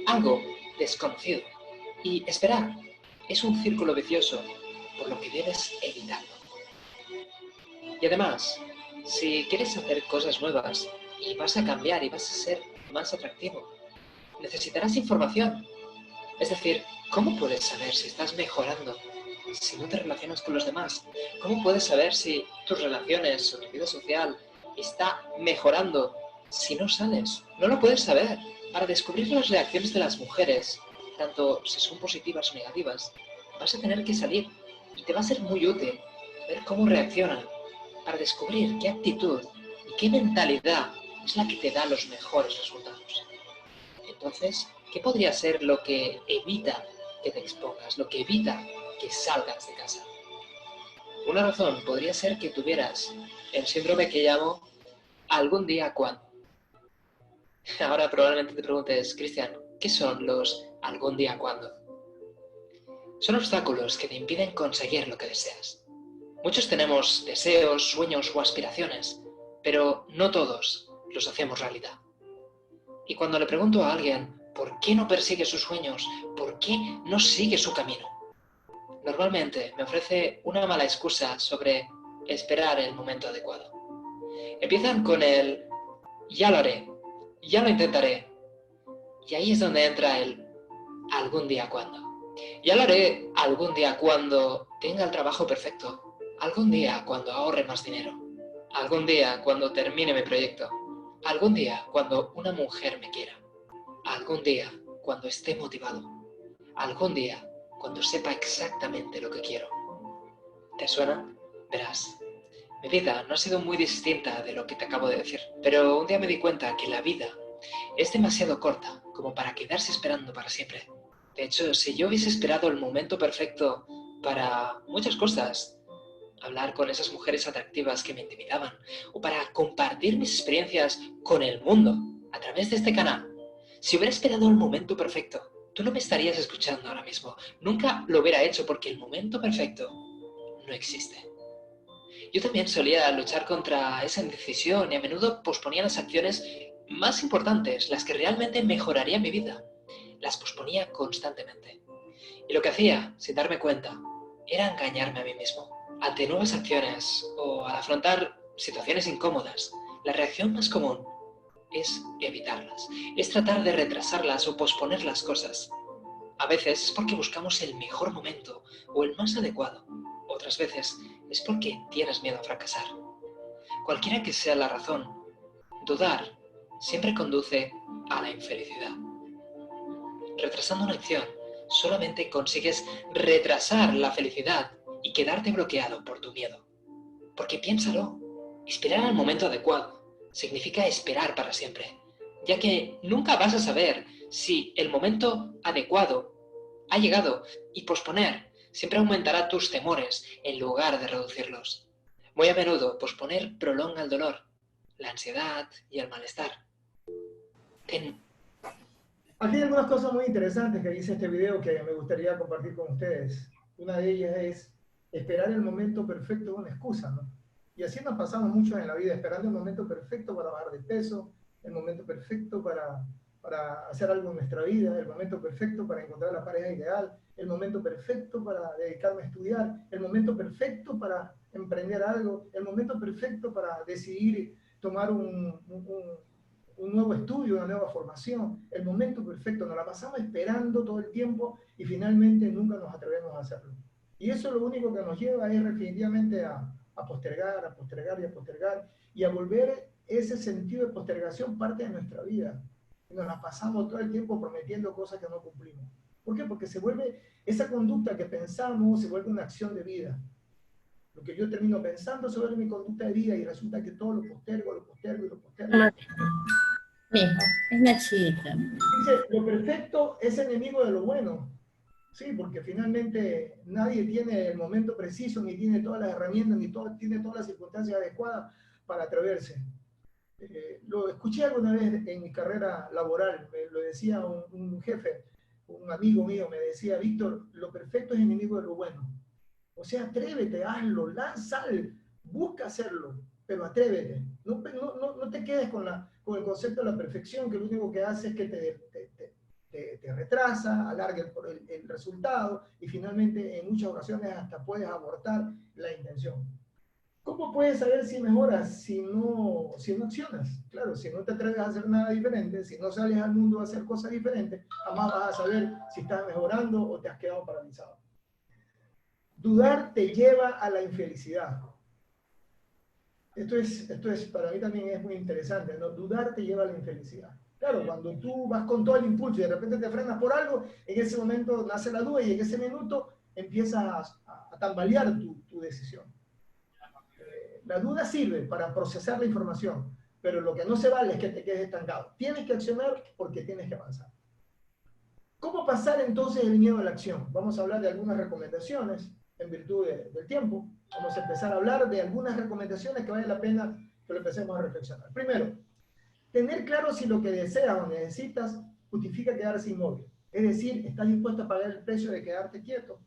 algo desconocido. Y esperar es un círculo vicioso, por lo que debes evitarlo. Y además, si quieres hacer cosas nuevas y vas a cambiar y vas a ser más atractivo, necesitarás información. Es decir, ¿cómo puedes saber si estás mejorando si no te relacionas con los demás? ¿Cómo puedes saber si tus relaciones o tu vida social está mejorando si no sales? No lo puedes saber. Para descubrir las reacciones de las mujeres, tanto si son positivas o negativas, vas a tener que salir y te va a ser muy útil ver cómo reaccionan para descubrir qué actitud y qué mentalidad es la que te da los mejores resultados. Entonces, ¿qué podría ser lo que evita que te expongas, lo que evita que salgas de casa? Una razón podría ser que tuvieras el síndrome que llamo algún día cuando. Ahora probablemente te preguntes, Cristian, ¿qué son los algún día cuando? Son obstáculos que te impiden conseguir lo que deseas. Muchos tenemos deseos, sueños o aspiraciones, pero no todos los hacemos realidad. Y cuando le pregunto a alguien por qué no persigue sus sueños, por qué no sigue su camino, normalmente me ofrece una mala excusa sobre esperar el momento adecuado. Empiezan con el ya lo haré, ya lo intentaré. Y ahí es donde entra el algún día cuando. Ya lo haré algún día cuando tenga el trabajo perfecto, algún día cuando ahorre más dinero, algún día cuando termine mi proyecto, algún día cuando una mujer me quiera, algún día cuando esté motivado, algún día cuando sepa exactamente lo que quiero. ¿Te suena? Verás, mi vida no ha sido muy distinta de lo que te acabo de decir, pero un día me di cuenta que la vida es demasiado corta como para quedarse esperando para siempre. De hecho, si yo hubiese esperado el momento perfecto para muchas cosas, hablar con esas mujeres atractivas que me intimidaban, o para compartir mis experiencias con el mundo a través de este canal, si hubiera esperado el momento perfecto, tú no me estarías escuchando ahora mismo. Nunca lo hubiera hecho porque el momento perfecto no existe. Yo también solía luchar contra esa indecisión y a menudo posponía las acciones más importantes, las que realmente mejorarían mi vida. Las posponía constantemente. Y lo que hacía, sin darme cuenta, era engañarme a mí mismo. Ante nuevas acciones o al afrontar situaciones incómodas, la reacción más común es evitarlas, es tratar de retrasarlas o posponer las cosas. A veces es porque buscamos el mejor momento o el más adecuado. Otras veces es porque tienes miedo a fracasar. Cualquiera que sea la razón, dudar siempre conduce a la infelicidad. Retrasando una acción, solamente consigues retrasar la felicidad y quedarte bloqueado por tu miedo. Porque piénsalo, esperar al momento adecuado significa esperar para siempre, ya que nunca vas a saber si el momento adecuado ha llegado, y posponer siempre aumentará tus temores en lugar de reducirlos. Muy a menudo, posponer prolonga el dolor, la ansiedad y el malestar. Aquí hay algunas cosas muy interesantes que dice este video que me gustaría compartir con ustedes. Una de ellas es esperar el momento perfecto, una excusa, ¿no? Y así nos pasamos mucho en la vida, esperando el momento perfecto para bajar de peso, el momento perfecto para hacer algo en nuestra vida, el momento perfecto para encontrar la pareja ideal, el momento perfecto para dedicarme a estudiar, el momento perfecto para emprender algo, el momento perfecto para decidir tomar un nuevo estudio, una nueva formación, el momento perfecto. Nos la pasamos esperando todo el tiempo y finalmente nunca nos atrevemos a hacerlo. Y eso lo único que nos lleva es definitivamente a postergar, a postergar y a postergar, y a volver ese sentido de postergación parte de nuestra vida. Nos la pasamos todo el tiempo prometiendo cosas que no cumplimos. ¿Por qué? Porque se vuelve esa conducta que pensamos, se vuelve una acción de vida. Lo que yo termino pensando se vuelve mi conducta de vida y resulta que todo lo postergo, lo postergo y lo postergo. Mijo, es una chica. Dice, lo perfecto es enemigo de lo bueno. Sí, porque finalmente nadie tiene el momento preciso, ni tiene todas las herramientas, ni tiene todas las circunstancias adecuadas para atreverse. Lo escuché alguna vez en mi carrera laboral, me lo decía un jefe, un amigo mío, me decía, Víctor, lo perfecto es enemigo de lo bueno. O sea, atrévete, hazlo, sal, busca hacerlo, pero atrévete. No te quedes con el concepto de la perfección, que lo único que hace es que te retrasa, alarga el resultado y finalmente en muchas ocasiones hasta puedes abortar la intención. ¿Cómo puedes saber si mejoras si no accionas? Claro, si no te atreves a hacer nada diferente, si no sales al mundo a hacer cosas diferentes, jamás vas a saber si estás mejorando o te has quedado paralizado. Dudar te lleva a la infelicidad. Esto es para mí también es muy interesante, ¿no? Dudar te lleva a la infelicidad. Claro, cuando tú vas con todo el impulso y de repente te frenas por algo, en ese momento nace la duda y en ese minuto empiezas a tambalear tu decisión. La duda sirve para procesar la información, pero lo que no se vale es que te quedes estancado. Tienes que accionar porque tienes que avanzar. ¿Cómo pasar entonces el miedo a la acción? Vamos a hablar de algunas recomendaciones en virtud del tiempo. Vamos a empezar a hablar de algunas recomendaciones que vale la pena que lo empecemos a reflexionar. Primero, tener claro si lo que deseas o necesitas justifica quedarse inmóvil. Es decir, ¿estás dispuesto a pagar el precio de quedarte quieto?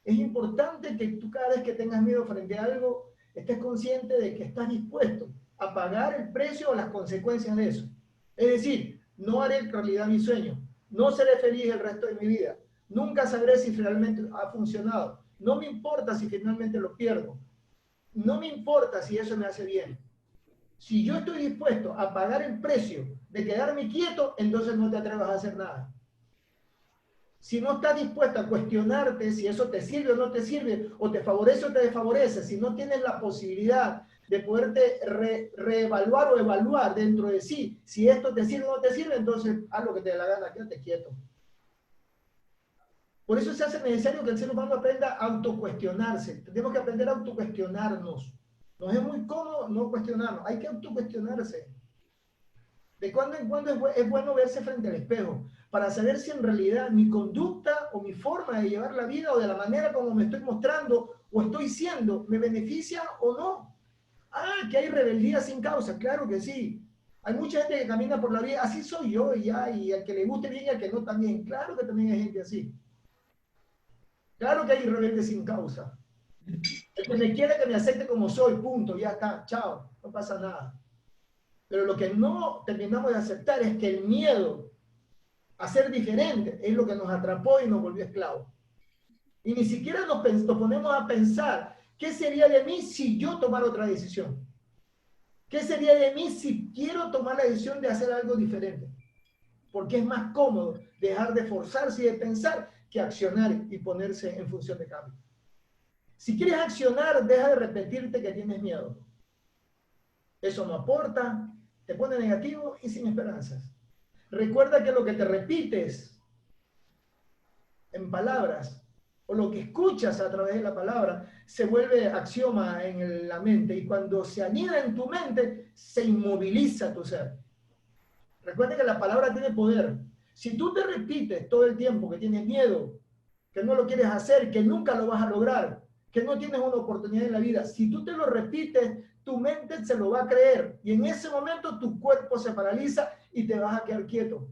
Es importante que tú cada vez que tengas miedo frente a algo, estés consciente de que estás dispuesto a pagar el precio o las consecuencias de eso. Es decir, no haré realidad mi sueño, no seré feliz el resto de mi vida, nunca sabré si finalmente ha funcionado, no me importa si finalmente lo pierdo, no me importa si eso me hace bien. Si yo estoy dispuesto a pagar el precio de quedarme quieto, entonces no te atrevas a hacer nada. Si no estás dispuesto a cuestionarte si eso te sirve o no te sirve, o te favorece o te desfavorece, si no tienes la posibilidad de poderte reevaluar o evaluar dentro de sí, si esto te sirve o no te sirve, entonces haz lo que te dé la gana, quédate quieto. Por eso se hace necesario que el ser humano aprenda a autocuestionarse. Tenemos que aprender a autocuestionarnos. Nos es muy cómodo no cuestionarnos, hay que autocuestionarse. De cuando en cuando es bueno verse frente al espejo para saber si en realidad mi conducta o mi forma de llevar la vida o de la manera como me estoy mostrando o estoy siendo me beneficia o no. Ah, que hay rebeldía sin causa, claro que sí. Hay mucha gente que camina por la vida, así soy yo y ya, y al que le guste bien y al que no también. Claro que también hay gente así. Claro que hay rebeldes sin causa. El que me quiere que me acepte como soy, punto, ya está, chao, no pasa nada. Pero lo que no terminamos de aceptar es que el miedo a ser diferente es lo que nos atrapó y nos volvió esclavos. Y ni siquiera nos ponemos a pensar, ¿qué sería de mí si yo tomara otra decisión? ¿Qué sería de mí si quiero tomar la decisión de hacer algo diferente? Porque es más cómodo dejar de forzarse y de pensar que accionar y ponerse en función de cambio. Si quieres accionar, deja de repetirte que tienes miedo. Eso no aporta, te pone negativo y sin esperanzas. Recuerda que lo que te repites en palabras o lo que escuchas a través de la palabra se vuelve axioma en la mente, y cuando se anida en tu mente, se inmoviliza tu ser. Recuerda que la palabra tiene poder. Si tú te repites todo el tiempo que tienes miedo, que no lo quieres hacer, que nunca lo vas a lograr, que no tienes una oportunidad en la vida, si tú te lo repites, tu mente se lo va a creer, y en ese momento tu cuerpo se paraliza y te vas a quedar quieto.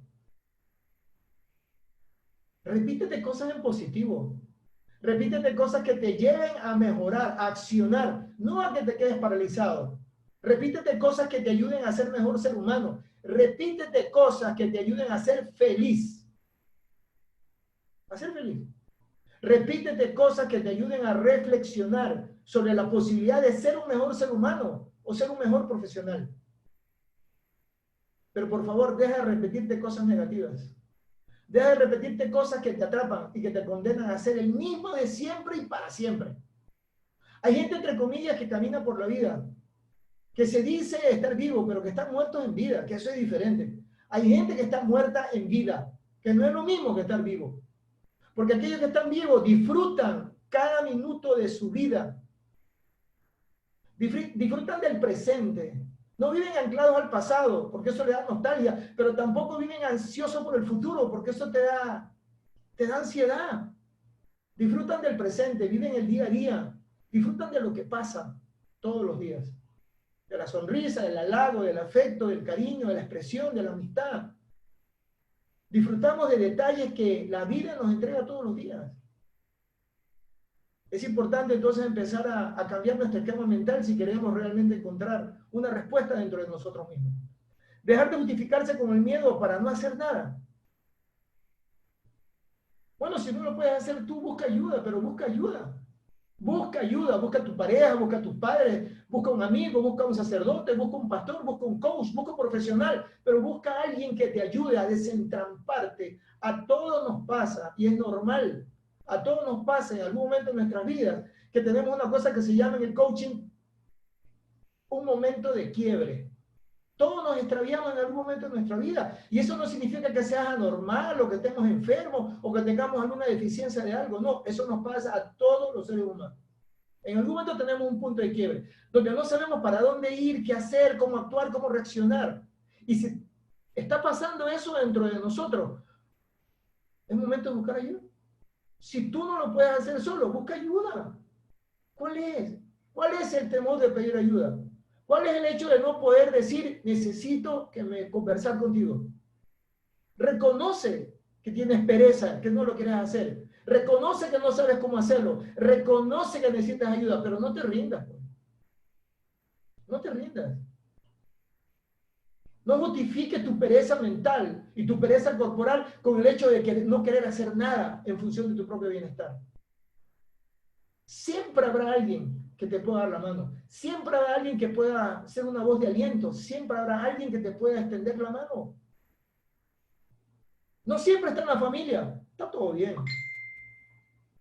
Repítete cosas en positivo. Repítete cosas que te lleven a mejorar, a accionar, no a que te quedes paralizado. Repítete cosas que te ayuden a ser mejor ser humano. Repítete cosas que te ayuden a ser feliz. A ser feliz. Repítete cosas que te ayuden a reflexionar sobre la posibilidad de ser un mejor ser humano o ser un mejor profesional. Pero por favor, deja de repetirte cosas negativas. Deja de repetirte cosas que te atrapan y que te condenan a ser el mismo de siempre y para siempre. Hay gente, entre comillas, que camina por la vida, que se dice estar vivo, pero que están muertos en vida, que eso es diferente. Hay gente que está muerta en vida, que no es lo mismo que estar vivo. Porque aquellos que están vivos disfrutan cada minuto de su vida. Disfrutan del presente. No viven anclados al pasado, porque eso le da nostalgia, pero tampoco viven ansiosos por el futuro, porque eso te da ansiedad. Disfrutan del presente, viven el día a día, disfrutan de lo que pasa todos los días. De la sonrisa, del halago, del afecto, del cariño, de la expresión, de la amistad. Disfrutamos de detalles que la vida nos entrega todos los días. Es importante entonces empezar a cambiar nuestro esquema mental si queremos realmente encontrar una respuesta dentro de nosotros mismos. Dejar de justificarse con el miedo para no hacer nada. Bueno, si no lo puedes hacer tú, busca ayuda, pero busca ayuda. Busca ayuda, busca a tu pareja, busca a tus padres, busca un amigo, busca un sacerdote, busca un pastor, busca un coach, busca un profesional, pero busca a alguien que te ayude a desentramparte. A todos nos pasa, y es normal. A todos nos pasa en algún momento de nuestras vidas que tenemos una cosa que se llama en el coaching un momento de quiebre. Todos nos extraviamos en algún momento de nuestra vida, y eso no significa que seas anormal o que estemos enfermos o que tengamos alguna deficiencia de algo. No, eso nos pasa a todos los seres humanos. En algún momento tenemos un punto de quiebre donde no sabemos para dónde ir, qué hacer, cómo actuar, cómo reaccionar. Y si está pasando eso dentro de nosotros, es momento de buscar ayuda. Si tú no lo puedes hacer solo, busca ayuda. ¿Cuál es? ¿Cuál es el temor de pedir ayuda? ¿Cuál es el hecho de no poder decir, necesito conversar contigo? Reconoce que tienes pereza, que no lo quieres hacer. Reconoce que no sabes cómo hacerlo. Reconoce que necesitas ayuda, pero no te rindas. No te rindas. No justifiques tu pereza mental y tu pereza corporal con el hecho de que no querer hacer nada en función de tu propio bienestar. Siempre habrá alguien que te pueda dar la mano. Siempre habrá alguien que pueda ser una voz de aliento. Siempre habrá alguien que te pueda extender la mano. No siempre está en la familia. Está todo bien.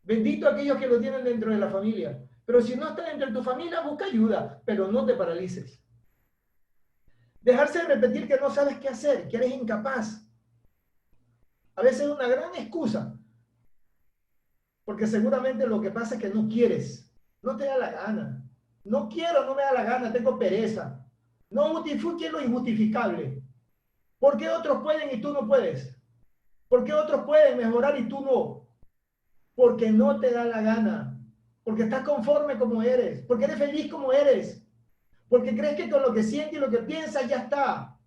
Bendito aquellos que lo tienen dentro de la familia. Pero si no está dentro de tu familia, busca ayuda, pero no te paralices. Dejarse de repetir que no sabes qué hacer, que eres incapaz. A veces es una gran excusa. Porque seguramente lo que pasa es que no quieres. No te da la gana. No quiero, no me da la gana, tengo pereza. No justifiques lo injustificable. ¿Por qué otros pueden y tú no puedes? ¿Por qué otros pueden mejorar y tú no? Porque no te da la gana. Porque estás conforme como eres. Porque eres feliz como eres. Porque crees que con lo que sientes y lo que piensas ya está.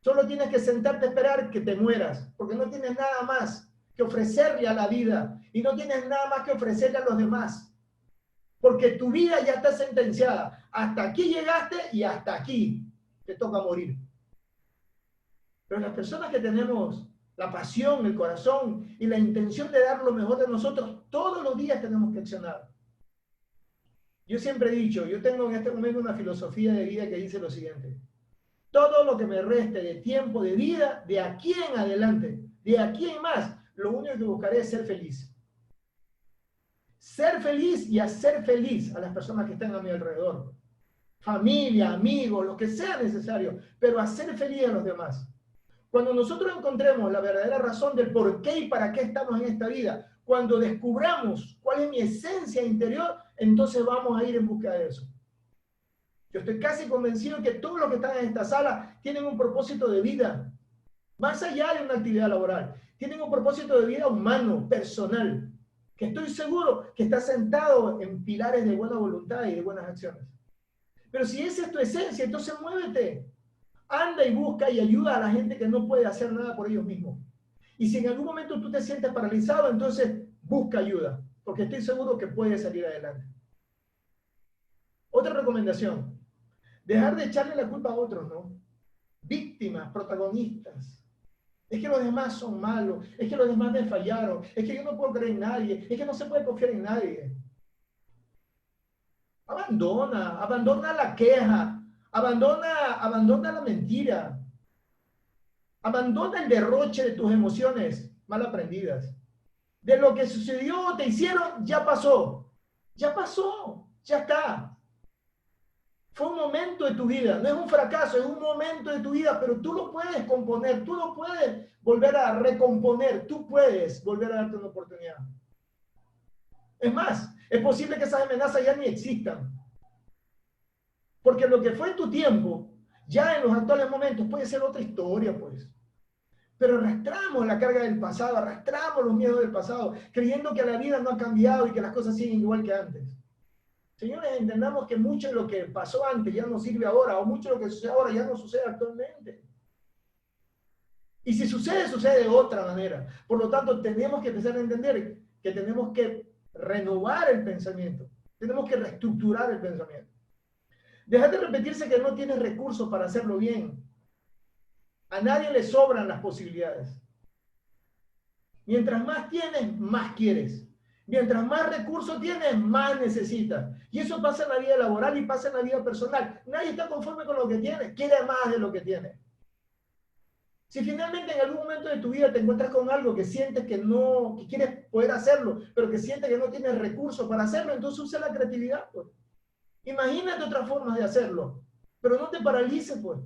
Solo tienes que sentarte a esperar que te mueras. Porque no tienes nada más que ofrecerle a la vida. Y no tienes nada más que ofrecerle a los demás. Porque tu vida ya está sentenciada. Hasta aquí llegaste y hasta aquí te toca morir. Pero las personas que tenemos la pasión, el corazón y la intención de dar lo mejor de nosotros, todos los días tenemos que accionar. Yo siempre he dicho, yo tengo en este momento una filosofía de vida que dice lo siguiente: todo lo que me reste de tiempo de vida, de aquí en adelante, de aquí en más, lo único que buscaré es ser feliz. Ser feliz y hacer feliz a las personas que están a mi alrededor. Familia, amigos, lo que sea necesario, pero hacer feliz a los demás. Cuando nosotros encontremos la verdadera razón del por qué y para qué estamos en esta vida, cuando descubramos cuál es mi esencia interior, entonces vamos a ir en busca de eso. Yo estoy casi convencido que todos los que están en esta sala tienen un propósito de vida, más allá de una actividad laboral. Tienen un propósito de vida humano, personal, que estoy seguro que está sentado en pilares de buena voluntad y de buenas acciones. Pero si esa es tu esencia, entonces muévete. Anda y busca y ayuda a la gente que no puede hacer nada por ellos mismos. Y si en algún momento tú te sientes paralizado, entonces busca ayuda, porque estoy seguro que puedes salir adelante. Otra recomendación: dejar de echarle la culpa a otros, ¿no? Víctimas, protagonistas. Es que los demás son malos, es que los demás me fallaron, es que yo no puedo creer en nadie, es que no se puede confiar en nadie. Abandona la queja, abandona la mentira, abandona el derroche de tus emociones mal aprendidas. De lo que sucedió, te hicieron, ya pasó, ya está. Fue un momento de tu vida, no es un fracaso, es un momento de tu vida, pero tú lo puedes componer, tú lo puedes volver a recomponer, tú puedes volver a darte una oportunidad. Es más, es posible que esas amenazas ya ni existan. Porque lo que fue en tu tiempo, ya en los actuales momentos, puede ser otra historia, pues. Pero arrastramos la carga del pasado, arrastramos los miedos del pasado, creyendo que la vida no ha cambiado y que las cosas siguen igual que antes. Señores, entendamos que mucho de lo que pasó antes ya no sirve ahora, o mucho de lo que sucede ahora ya no sucede actualmente. Y si sucede, sucede de otra manera. Por lo tanto, tenemos que empezar a entender que tenemos que renovar el pensamiento, tenemos que reestructurar el pensamiento. Deja de repetirse que no tienes recursos para hacerlo bien. A nadie le sobran las posibilidades. Mientras más tienes, más quieres. Mientras más recursos tienes, más necesitas. Y eso pasa en la vida laboral y pasa en la vida personal. Nadie está conforme con lo que tiene, quiere más de lo que tiene. Si finalmente en algún momento de tu vida te encuentras con algo que sientes que no, que quieres poder hacerlo, pero que sientes que no tienes recursos para hacerlo, entonces usa la creatividad, pues. Imagínate otras formas de hacerlo, pero no te paralices, pues.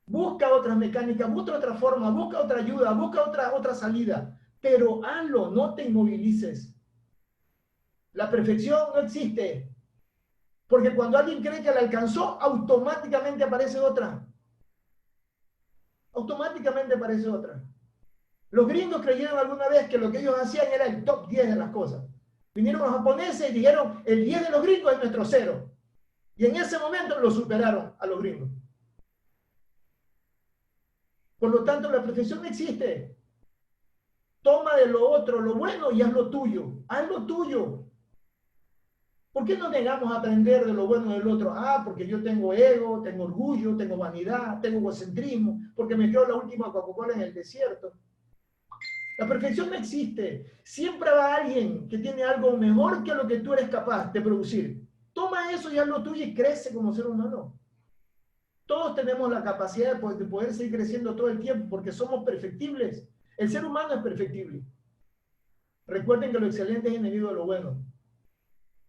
Busca otras mecánicas, busca otra forma, busca otra ayuda, busca otra salida, pero hazlo, no te inmovilices. La perfección no existe, porque cuando alguien cree que la alcanzó, automáticamente aparece otra. Automáticamente aparece otra. Los gringos creyeron alguna vez que lo que ellos hacían era el top 10 de las cosas. Vinieron los japoneses y dijeron, el 10 de los gringos es nuestro 0. Y en ese momento lo superaron a los gringos. Por lo tanto, la perfección no existe. Toma de lo otro lo bueno y haz lo tuyo. Haz lo tuyo. ¿Por qué nos negamos a aprender de lo bueno del otro? Ah, porque yo tengo ego, tengo orgullo, tengo vanidad, tengo egocentrismo, porque me creo la última Coca-Cola en el desierto. La perfección no existe. Siempre va alguien que tiene algo mejor que lo que tú eres capaz de producir. Toma eso y haz lo tuyo y crece como ser humano. Todos tenemos la capacidad de poder seguir creciendo todo el tiempo porque somos perfectibles. El ser humano es perfectible. Recuerden que lo excelente es enemigo de lo bueno.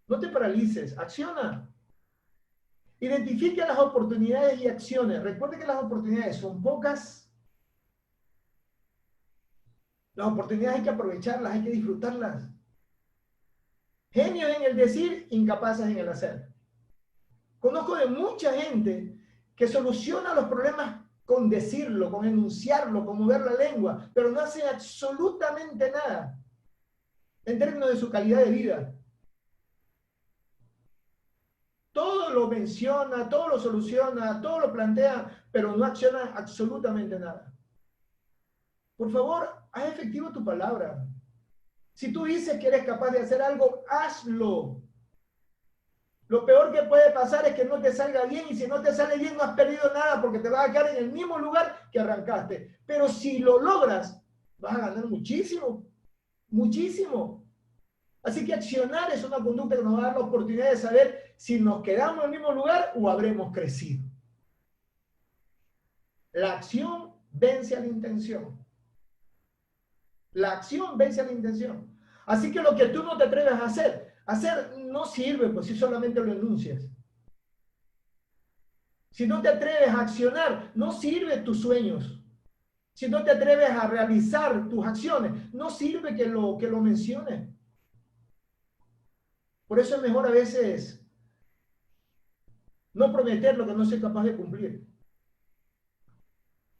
No te paralices, acciona. Identifica las oportunidades y acciones. Recuerden que las oportunidades son pocas. Las oportunidades hay que aprovecharlas, hay que disfrutarlas. Genios en el decir, incapaces en el hacer. Conozco de mucha gente que soluciona los problemas con decirlo, con enunciarlo, con mover la lengua, pero no hace absolutamente nada en términos de su calidad de vida. Todo lo menciona, todo lo soluciona, todo lo plantea, pero no acciona absolutamente nada. Por favor, haz efectivo tu palabra. Si tú dices que eres capaz de hacer algo, hazlo. Lo peor que puede pasar es que no te salga bien, y si no te sale bien no has perdido nada porque te vas a quedar en el mismo lugar que arrancaste. Pero si lo logras, vas a ganar muchísimo, muchísimo. Así que accionar es una conducta que nos va a dar la oportunidad de saber si nos quedamos en el mismo lugar o habremos crecido. La acción vence a la intención. La acción vence a la intención. Así que lo que tú no te atreves a hacer no sirve, pues si solamente lo enuncias. Si no te atreves a accionar, no sirve tus sueños. Si no te atreves a realizar tus acciones, no sirve que lo menciones. Por eso es mejor a veces no prometer lo que no soy capaz de cumplir.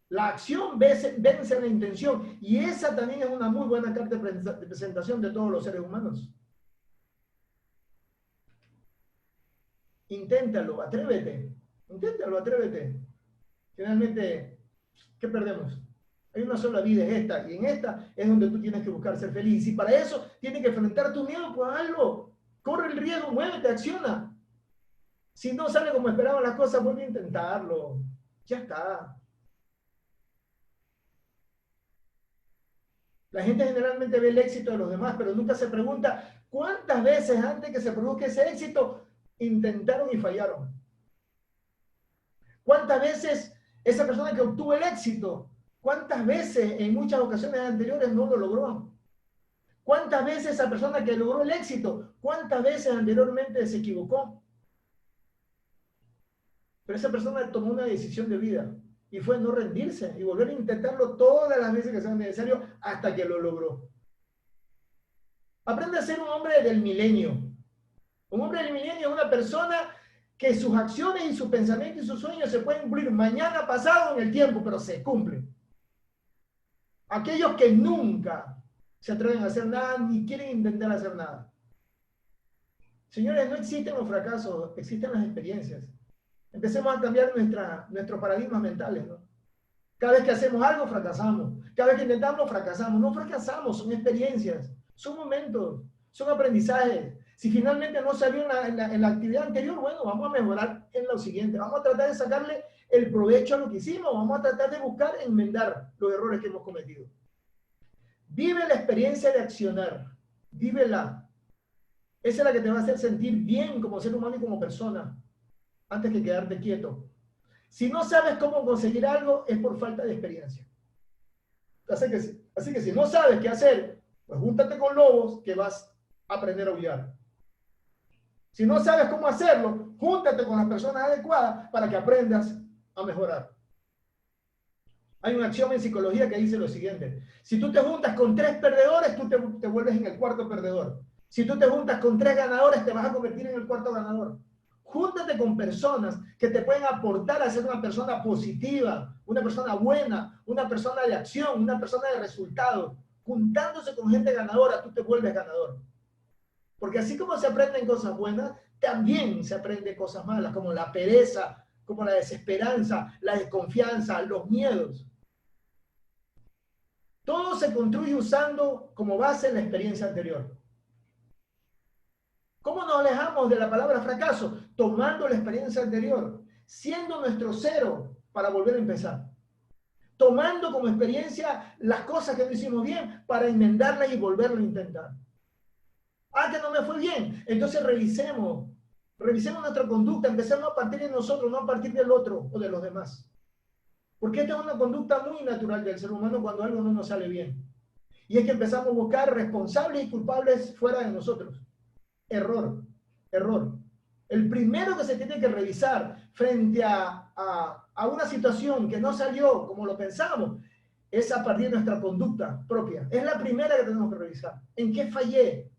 La acción vence la intención, y esa también es una muy buena carta de presentación de todos los seres humanos. Inténtalo, atrévete. Inténtalo, atrévete. Finalmente, ¿qué perdemos? Hay una sola vida, es esta, y en esta es donde tú tienes que buscar ser feliz. Y para eso tienes que enfrentar tu miedo, pues hazlo. Corre el riesgo, muévete, acciona. Si no sale como esperaban las cosas, vuelve a intentarlo. Ya está. La gente generalmente ve el éxito de los demás, pero nunca se pregunta cuántas veces antes que se produzca ese éxito intentaron y fallaron. ¿Cuántas veces esa persona que obtuvo el éxito, cuántas veces en muchas ocasiones anteriores no lo logró? ¿Cuántas veces esa persona que logró el éxito, cuántas veces anteriormente se equivocó? Pero esa persona tomó una decisión de vida y fue no rendirse y volver a intentarlo todas las veces que sea necesario hasta que lo logró. Aprende a ser un hombre del milenio. Un hombre del milenio es una persona que sus acciones y sus pensamientos y sus sueños se pueden cumplir mañana, pasado, en el tiempo, pero se cumplen. Aquellos que nunca se atreven a hacer nada ni quieren intentar hacer nada. Señores, no existen los fracasos, existen las experiencias. Empecemos a cambiar nuestros paradigmas mentales, ¿no? Cada vez que hacemos algo, fracasamos. Cada vez que intentamos, fracasamos. No fracasamos, son experiencias, son momentos, son aprendizajes. Si finalmente no salió en la actividad anterior, bueno, vamos a mejorar en lo siguiente. Vamos a tratar de sacarle el provecho a lo que hicimos. Vamos a tratar de buscar enmendar los errores que hemos cometido. Vive la experiencia de accionar. Vívela. Esa es la que te va a hacer sentir bien como ser humano y como persona, antes que quedarte quieto. Si no sabes cómo conseguir algo, es por falta de experiencia. Así que si no sabes qué hacer, pues júntate con lobos que vas a aprender a aullar. Si no sabes cómo hacerlo, júntate con las personas adecuadas para que aprendas a mejorar. Hay una axioma en psicología que dice lo siguiente: si tú te juntas con 3 perdedores, tú te vuelves en el 4º perdedor. Si tú te juntas con 3 ganadores, te vas a convertir en el 4º ganador. Júntate con personas que te pueden aportar a ser una persona positiva, una persona buena, una persona de acción, una persona de resultados. Juntándose con gente ganadora, tú te vuelves ganador. Porque así como se aprenden cosas buenas, también se aprenden cosas malas, como la pereza, como la desesperanza, la desconfianza, los miedos. Todo se construye usando como base la experiencia anterior. ¿Cómo nos alejamos de la palabra fracaso? Tomando la experiencia anterior, siendo nuestro cero para volver a empezar. Tomando como experiencia las cosas que no hicimos bien para enmendarlas y volverlo a intentar. Ah, que no me fue bien. Entonces revisemos nuestra conducta, empecemos a partir de nosotros, no a partir del otro o de los demás. Porque esta es una conducta muy natural del ser humano cuando algo no nos sale bien. Y es que empezamos a buscar responsables y culpables fuera de nosotros. Error. El primero que se tiene que revisar frente a una situación que no salió como lo pensamos es a partir de nuestra conducta propia. Es la primera que tenemos que revisar. ¿En qué fallé?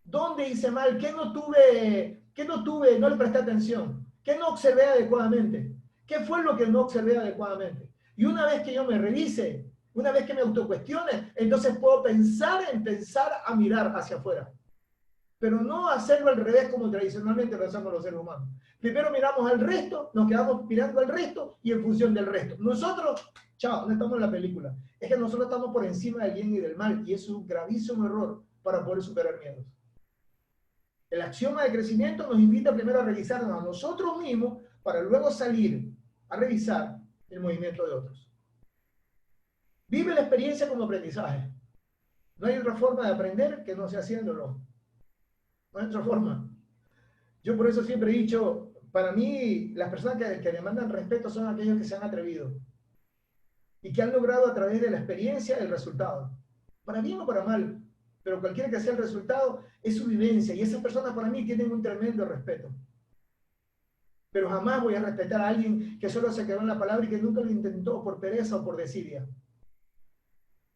¿Dónde hice mal? ¿Qué no tuve? No le presté atención. ¿Qué no observé adecuadamente? ¿Qué fue lo que no observé adecuadamente? Y una vez que yo me revise, una vez que me autocuestione, entonces puedo empezar a mirar hacia afuera. Pero no hacerlo al revés como tradicionalmente lo hacemos los seres humanos. Primero miramos al resto, nos quedamos mirando al resto y en función del resto. Nosotros, chao, no estamos en la película. Es que nosotros estamos por encima del bien y del mal y es un gravísimo error para poder superar miedos. El axioma de crecimiento nos invita primero a revisarnos a nosotros mismos para luego salir a revisar el movimiento de otros. Vive la experiencia como aprendizaje. No hay otra forma de aprender que no sea haciéndolo. No hay otra forma. Yo por eso siempre he dicho, para mí, las personas que demandan respeto son aquellos que se han atrevido y que han logrado a través de la experiencia el resultado. Para bien o para mal, pero cualquiera que sea el resultado, es su vivencia. Y esas personas para mí tienen un tremendo respeto. Pero jamás voy a respetar a alguien que solo se quedó en la palabra y que nunca lo intentó por pereza o por desidia.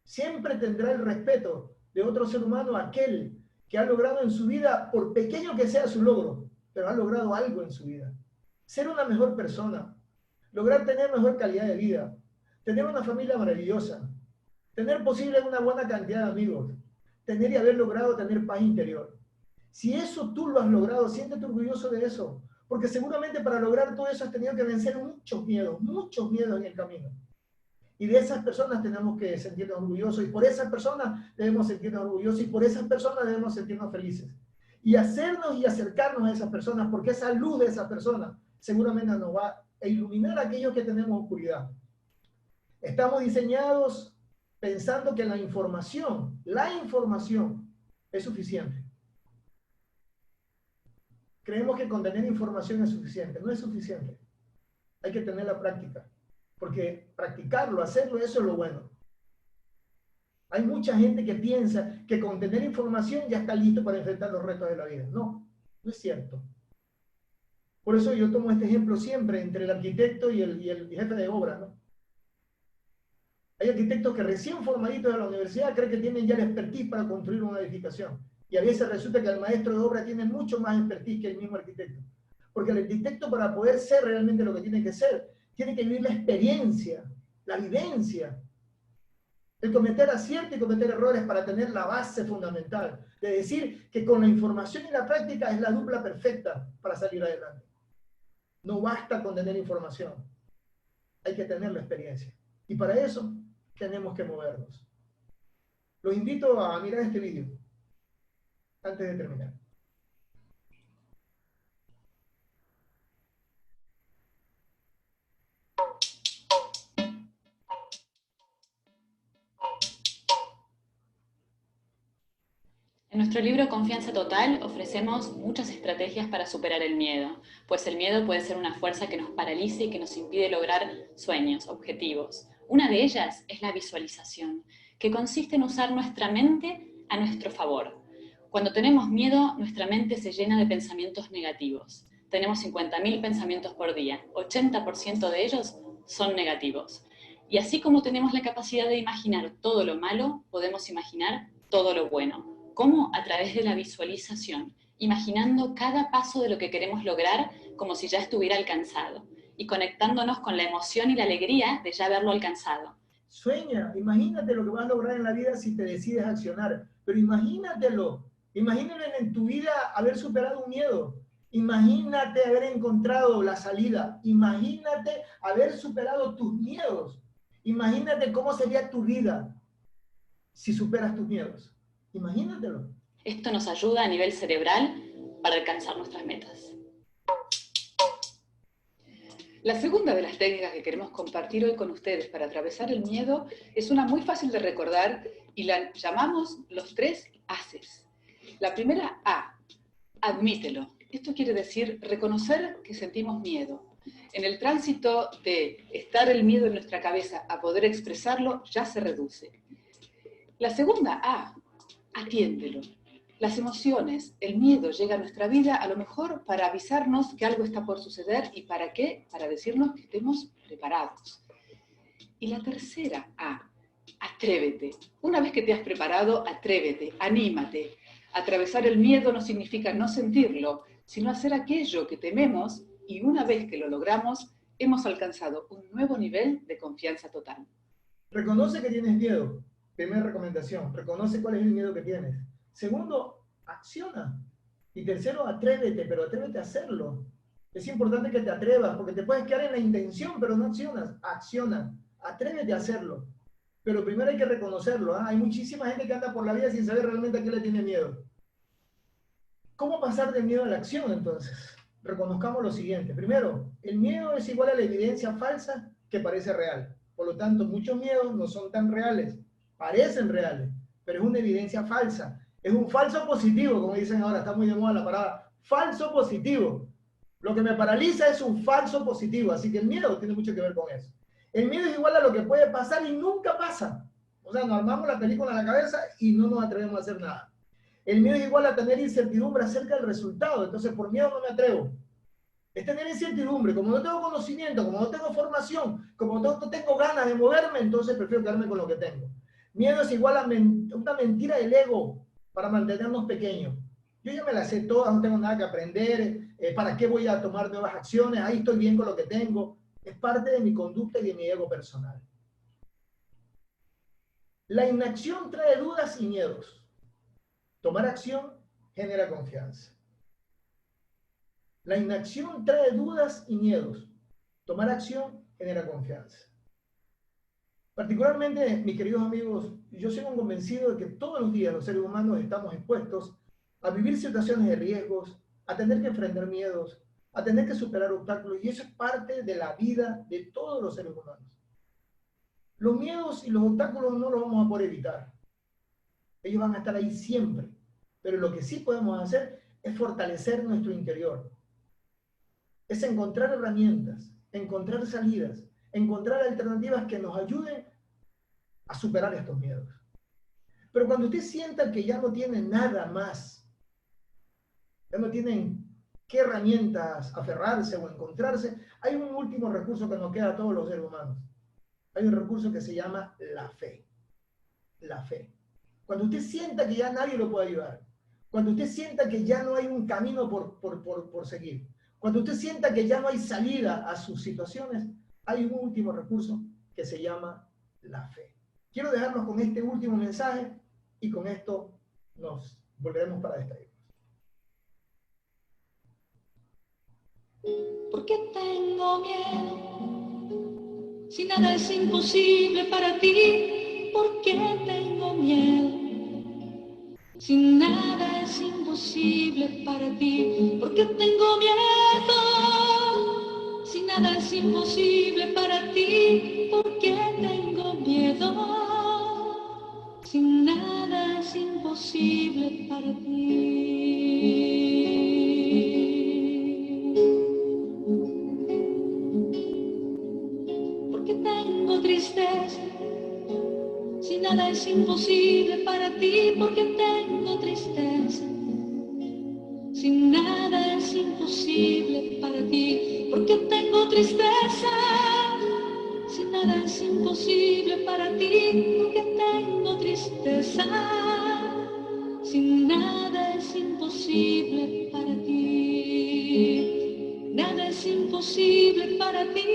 Siempre tendrá el respeto de otro ser humano aquel que ha logrado en su vida, por pequeño que sea su logro, pero ha logrado algo en su vida. Ser una mejor persona, lograr tener mejor calidad de vida, tener una familia maravillosa, tener posible una buena cantidad de amigos, tener y haber logrado tener paz interior. Si eso tú lo has logrado, siéntete orgulloso de eso, porque seguramente para lograr todo eso has tenido que vencer muchos miedos en el camino. Y de esas personas tenemos que sentirnos orgullosos, y por esas personas debemos sentirnos orgullosos, y por esas personas debemos sentirnos felices. Y hacernos y acercarnos a esas personas, porque esa luz de esas personas seguramente nos va a iluminar a aquellos que tenemos oscuridad. Estamos diseñados pensando que la información es suficiente. Creemos que con tener información es suficiente. No es suficiente. Hay que tener la práctica. Porque practicarlo, hacerlo, eso es lo bueno. Hay mucha gente que piensa que con tener información ya está listo para enfrentar los retos de la vida. No, no es cierto. Por eso yo tomo este ejemplo siempre entre el arquitecto y el jefe de obra, ¿no? Hay arquitectos que recién formaditos de la universidad creen que tienen ya el expertise para construir una edificación. Y a veces resulta que el maestro de obra tiene mucho más expertise que el mismo arquitecto. Porque el arquitecto, para poder ser realmente lo que tiene que ser, tiene que vivir la experiencia, la vivencia, el cometer aciertos y cometer errores para tener la base fundamental. De decir que con la información y la práctica es la dupla perfecta para salir adelante. No basta con tener información, hay que tener la experiencia. Y para eso tenemos que movernos. Los invito a mirar este vídeo antes de terminar. En nuestro libro Confianza Total ofrecemos muchas estrategias para superar el miedo, pues el miedo puede ser una fuerza que nos paraliza y que nos impide lograr sueños, objetivos. Una de ellas es la visualización, que consiste en usar nuestra mente a nuestro favor. Cuando tenemos miedo, nuestra mente se llena de pensamientos negativos. Tenemos 50.000 pensamientos por día, 80% de ellos son negativos. Y así como tenemos la capacidad de imaginar todo lo malo, podemos imaginar todo lo bueno. ¿Cómo? A través de la visualización, imaginando cada paso de lo que queremos lograr como si ya estuviera alcanzado y conectándonos con la emoción y la alegría de ya haberlo alcanzado. Sueña, imagínate lo que vas a lograr en la vida si te decides accionar, pero imagínatelo en tu vida haber superado un miedo, imagínate haber encontrado la salida, imagínate haber superado tus miedos, imagínate cómo sería tu vida si superas tus miedos. Imagínatelo. Esto nos ayuda a nivel cerebral para alcanzar nuestras metas. La segunda de las técnicas que queremos compartir hoy con ustedes para atravesar el miedo es una muy fácil de recordar y la llamamos los 3 haces. La primera A, admítelo. Esto quiere decir reconocer que sentimos miedo. En el tránsito de estar el miedo en nuestra cabeza a poder expresarlo, ya se reduce. La segunda A, atiéndelo. Las emociones, el miedo llega a nuestra vida a lo mejor para avisarnos que algo está por suceder. ¿Y para qué? Para decirnos que estemos preparados. Y la tercera A, atrévete. Una vez que te has preparado, atrévete, anímate. Atravesar el miedo no significa no sentirlo, sino hacer aquello que tememos y una vez que lo logramos, hemos alcanzado un nuevo nivel de confianza total. Reconoce que tienes miedo. Primera recomendación, reconoce cuál es el miedo que tienes. Segundo, acciona. Y tercero, atrévete, pero atrévete a hacerlo. Es importante que te atrevas, porque te puedes quedar en la intención, pero no accionas. Acciona, atrévete a hacerlo. Pero primero hay que reconocerlo, ¿eh? Hay muchísima gente que anda por la vida sin saber realmente a qué le tiene miedo. ¿Cómo pasar del miedo a la acción, entonces? Reconozcamos lo siguiente. Primero, el miedo es igual a la evidencia falsa que parece real. Por lo tanto, muchos miedos no son tan reales. Parecen reales, pero es una evidencia falsa. Es un falso positivo, como dicen ahora, está muy de moda la palabra falso positivo. Lo que me paraliza es un falso positivo, así que el miedo tiene mucho que ver con eso. El miedo es igual a lo que puede pasar y nunca pasa. O sea, nos armamos la película en la cabeza y no nos atrevemos a hacer nada. El miedo es igual a tener incertidumbre acerca del resultado, entonces por miedo no me atrevo. Es tener incertidumbre, como no tengo conocimiento, como no tengo formación, como no tengo ganas de moverme, entonces prefiero quedarme con lo que tengo. Miedo es igual a una mentira del ego para mantenernos pequeños. Yo ya me las sé todas, no tengo nada que aprender, ¿para qué voy a tomar nuevas acciones? Ahí estoy bien con lo que tengo. Es parte de mi conducta y de mi ego personal. La inacción trae dudas y miedos. Tomar acción genera confianza. La inacción trae dudas y miedos. Tomar acción genera confianza. Particularmente, mis queridos amigos, yo soy un convencido de que todos los días los seres humanos estamos expuestos a vivir situaciones de riesgos, a tener que enfrentar miedos, a tener que superar obstáculos, y eso es parte de la vida de todos los seres humanos. Los miedos y los obstáculos no los vamos a poder evitar. Ellos van a estar ahí siempre, pero lo que sí podemos hacer es fortalecer nuestro interior. Es encontrar herramientas, encontrar salidas, encontrar alternativas que nos ayuden a superar estos miedos. Pero cuando usted sienta que ya no tiene nada más, ya no tienen qué herramientas aferrarse o encontrarse, hay un último recurso que nos queda a todos los seres humanos. Hay un recurso que se llama la fe. La fe. Cuando usted sienta que ya nadie lo puede ayudar, cuando usted sienta que ya no hay un camino por seguir, cuando usted sienta que ya no hay salida a sus situaciones, hay un último recurso que se llama la fe. Quiero dejarnos con este último mensaje y con esto nos volveremos para despedirnos. ¿Por qué tengo miedo? Si nada es imposible para ti, ¿por qué tengo miedo? Si nada es imposible para ti, ¿por qué tengo miedo? Si nada es imposible para ti, ¿por qué tengo miedo? Si nada es imposible para ti. ¿Por qué tengo tristeza? Si nada es imposible para ti, ¿por qué tengo tristeza? Si nada es imposible para ti, ¿por qué tengo tristeza? Si nada es imposible para ti, ¿por qué tengo tristeza? Si nada es imposible para ti, nada es imposible para ti,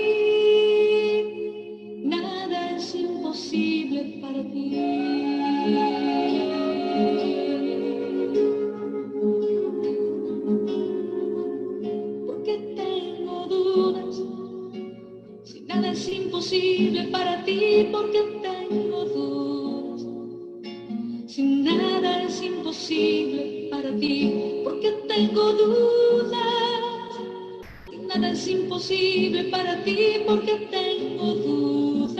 nada es imposible para ti. Nada es imposible para ti, porque tengo dudas. Si nada es imposible para ti, porque tengo dudas. Si nada es imposible para ti, porque tengo dudas.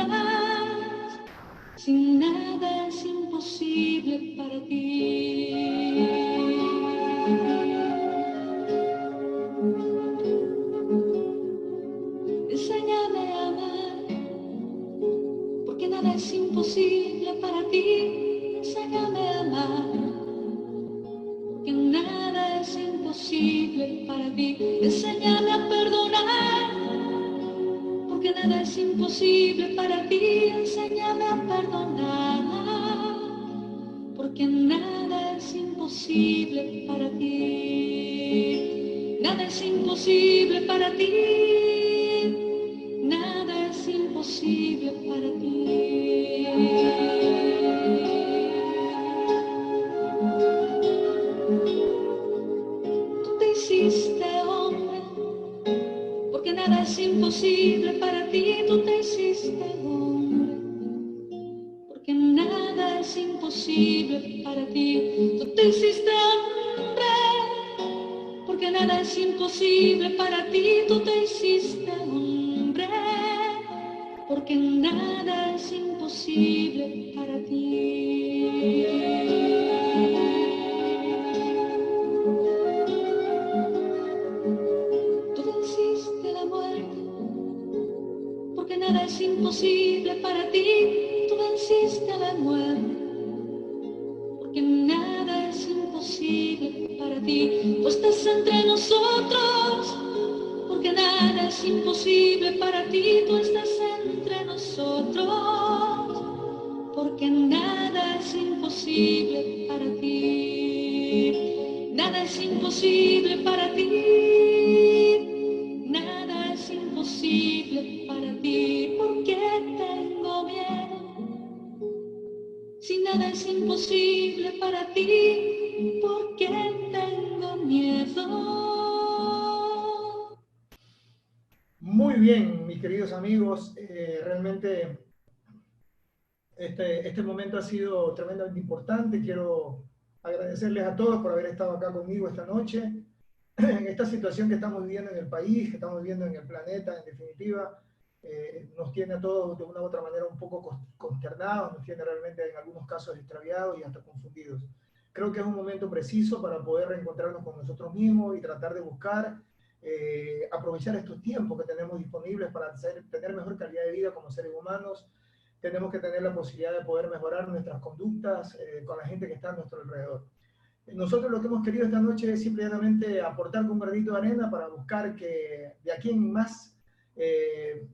Si nada es imposible para ti. Enséñame a amar, porque nada es imposible para ti. Enséñame a amar, porque nada es imposible para ti. Enséñame a perdonar, porque nada es imposible para ti. Enséñame a perdonar, porque nada es imposible para ti. Nada es imposible para ti. Nada es imposible para ti. Tú te hiciste hombre, porque nada es imposible para ti. Tú te hiciste hombre, porque nada es imposible para ti. Tú te hiciste hombre, porque nada es imposible para ti. Tú te hiciste hombre, porque nada es imposible para ti. Tú venciste la muerte, porque nada es imposible para ti. Tú venciste la muerte, porque nada es imposible para ti. Tú estás entre nosotros, porque nada es imposible para ti. Tú estás entre nosotros, porque nada es imposible para ti. Nada es imposible para ti. Nada es imposible para ti. ¿Por qué tengo miedo? Si nada es imposible para ti, ¿por qué tengo miedo? Muy bien, mis queridos amigos, realmente este momento ha sido tremendamente importante. Quiero agradecerles a todos por haber estado acá conmigo esta noche, en esta situación que estamos viviendo en el país, que estamos viviendo en el planeta, en definitiva. Nos tiene a todos de una u otra manera un poco consternados, nos tiene realmente en algunos casos extraviados y hasta confundidos. Creo que es un momento preciso para poder reencontrarnos con nosotros mismos y tratar de buscar, aprovechar estos tiempos que tenemos disponibles para tener mejor calidad de vida como seres humanos. Tenemos que tener la posibilidad de poder mejorar nuestras conductas con la gente que está a nuestro alrededor. Nosotros lo que hemos querido esta noche es simplemente aportar con un granito de arena para buscar que de aquí en más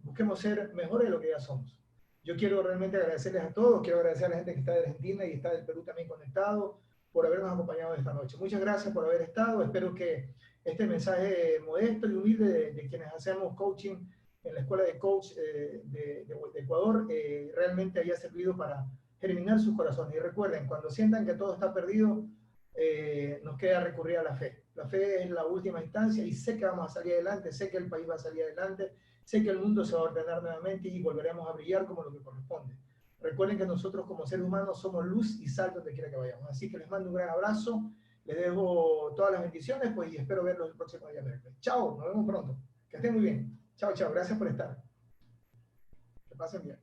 busquemos ser mejores de lo que ya somos. Yo quiero realmente agradecerles a todos, quiero agradecer a la gente que está de Argentina y está del Perú también conectado por habernos acompañado esta noche. Muchas gracias por haber estado. Espero que este mensaje modesto y humilde de quienes hacemos coaching en la Escuela de Coach de Ecuador realmente haya servido para germinar sus corazones. Y recuerden, cuando sientan que todo está perdido, nos queda recurrir a la fe. La fe es la última instancia y sé que vamos a salir adelante, sé que el país va a salir adelante, sé que el mundo se va a ordenar nuevamente y volveremos a brillar como lo que corresponde. Recuerden que nosotros como seres humanos somos luz y sal donde quiera que vayamos. Así que les mando un gran abrazo, les dejo todas las bendiciones pues, y espero verlos el próximo día miércoles. Chao, nos vemos pronto. Que estén muy bien. Chao, chao. Gracias por estar. Que pasen bien.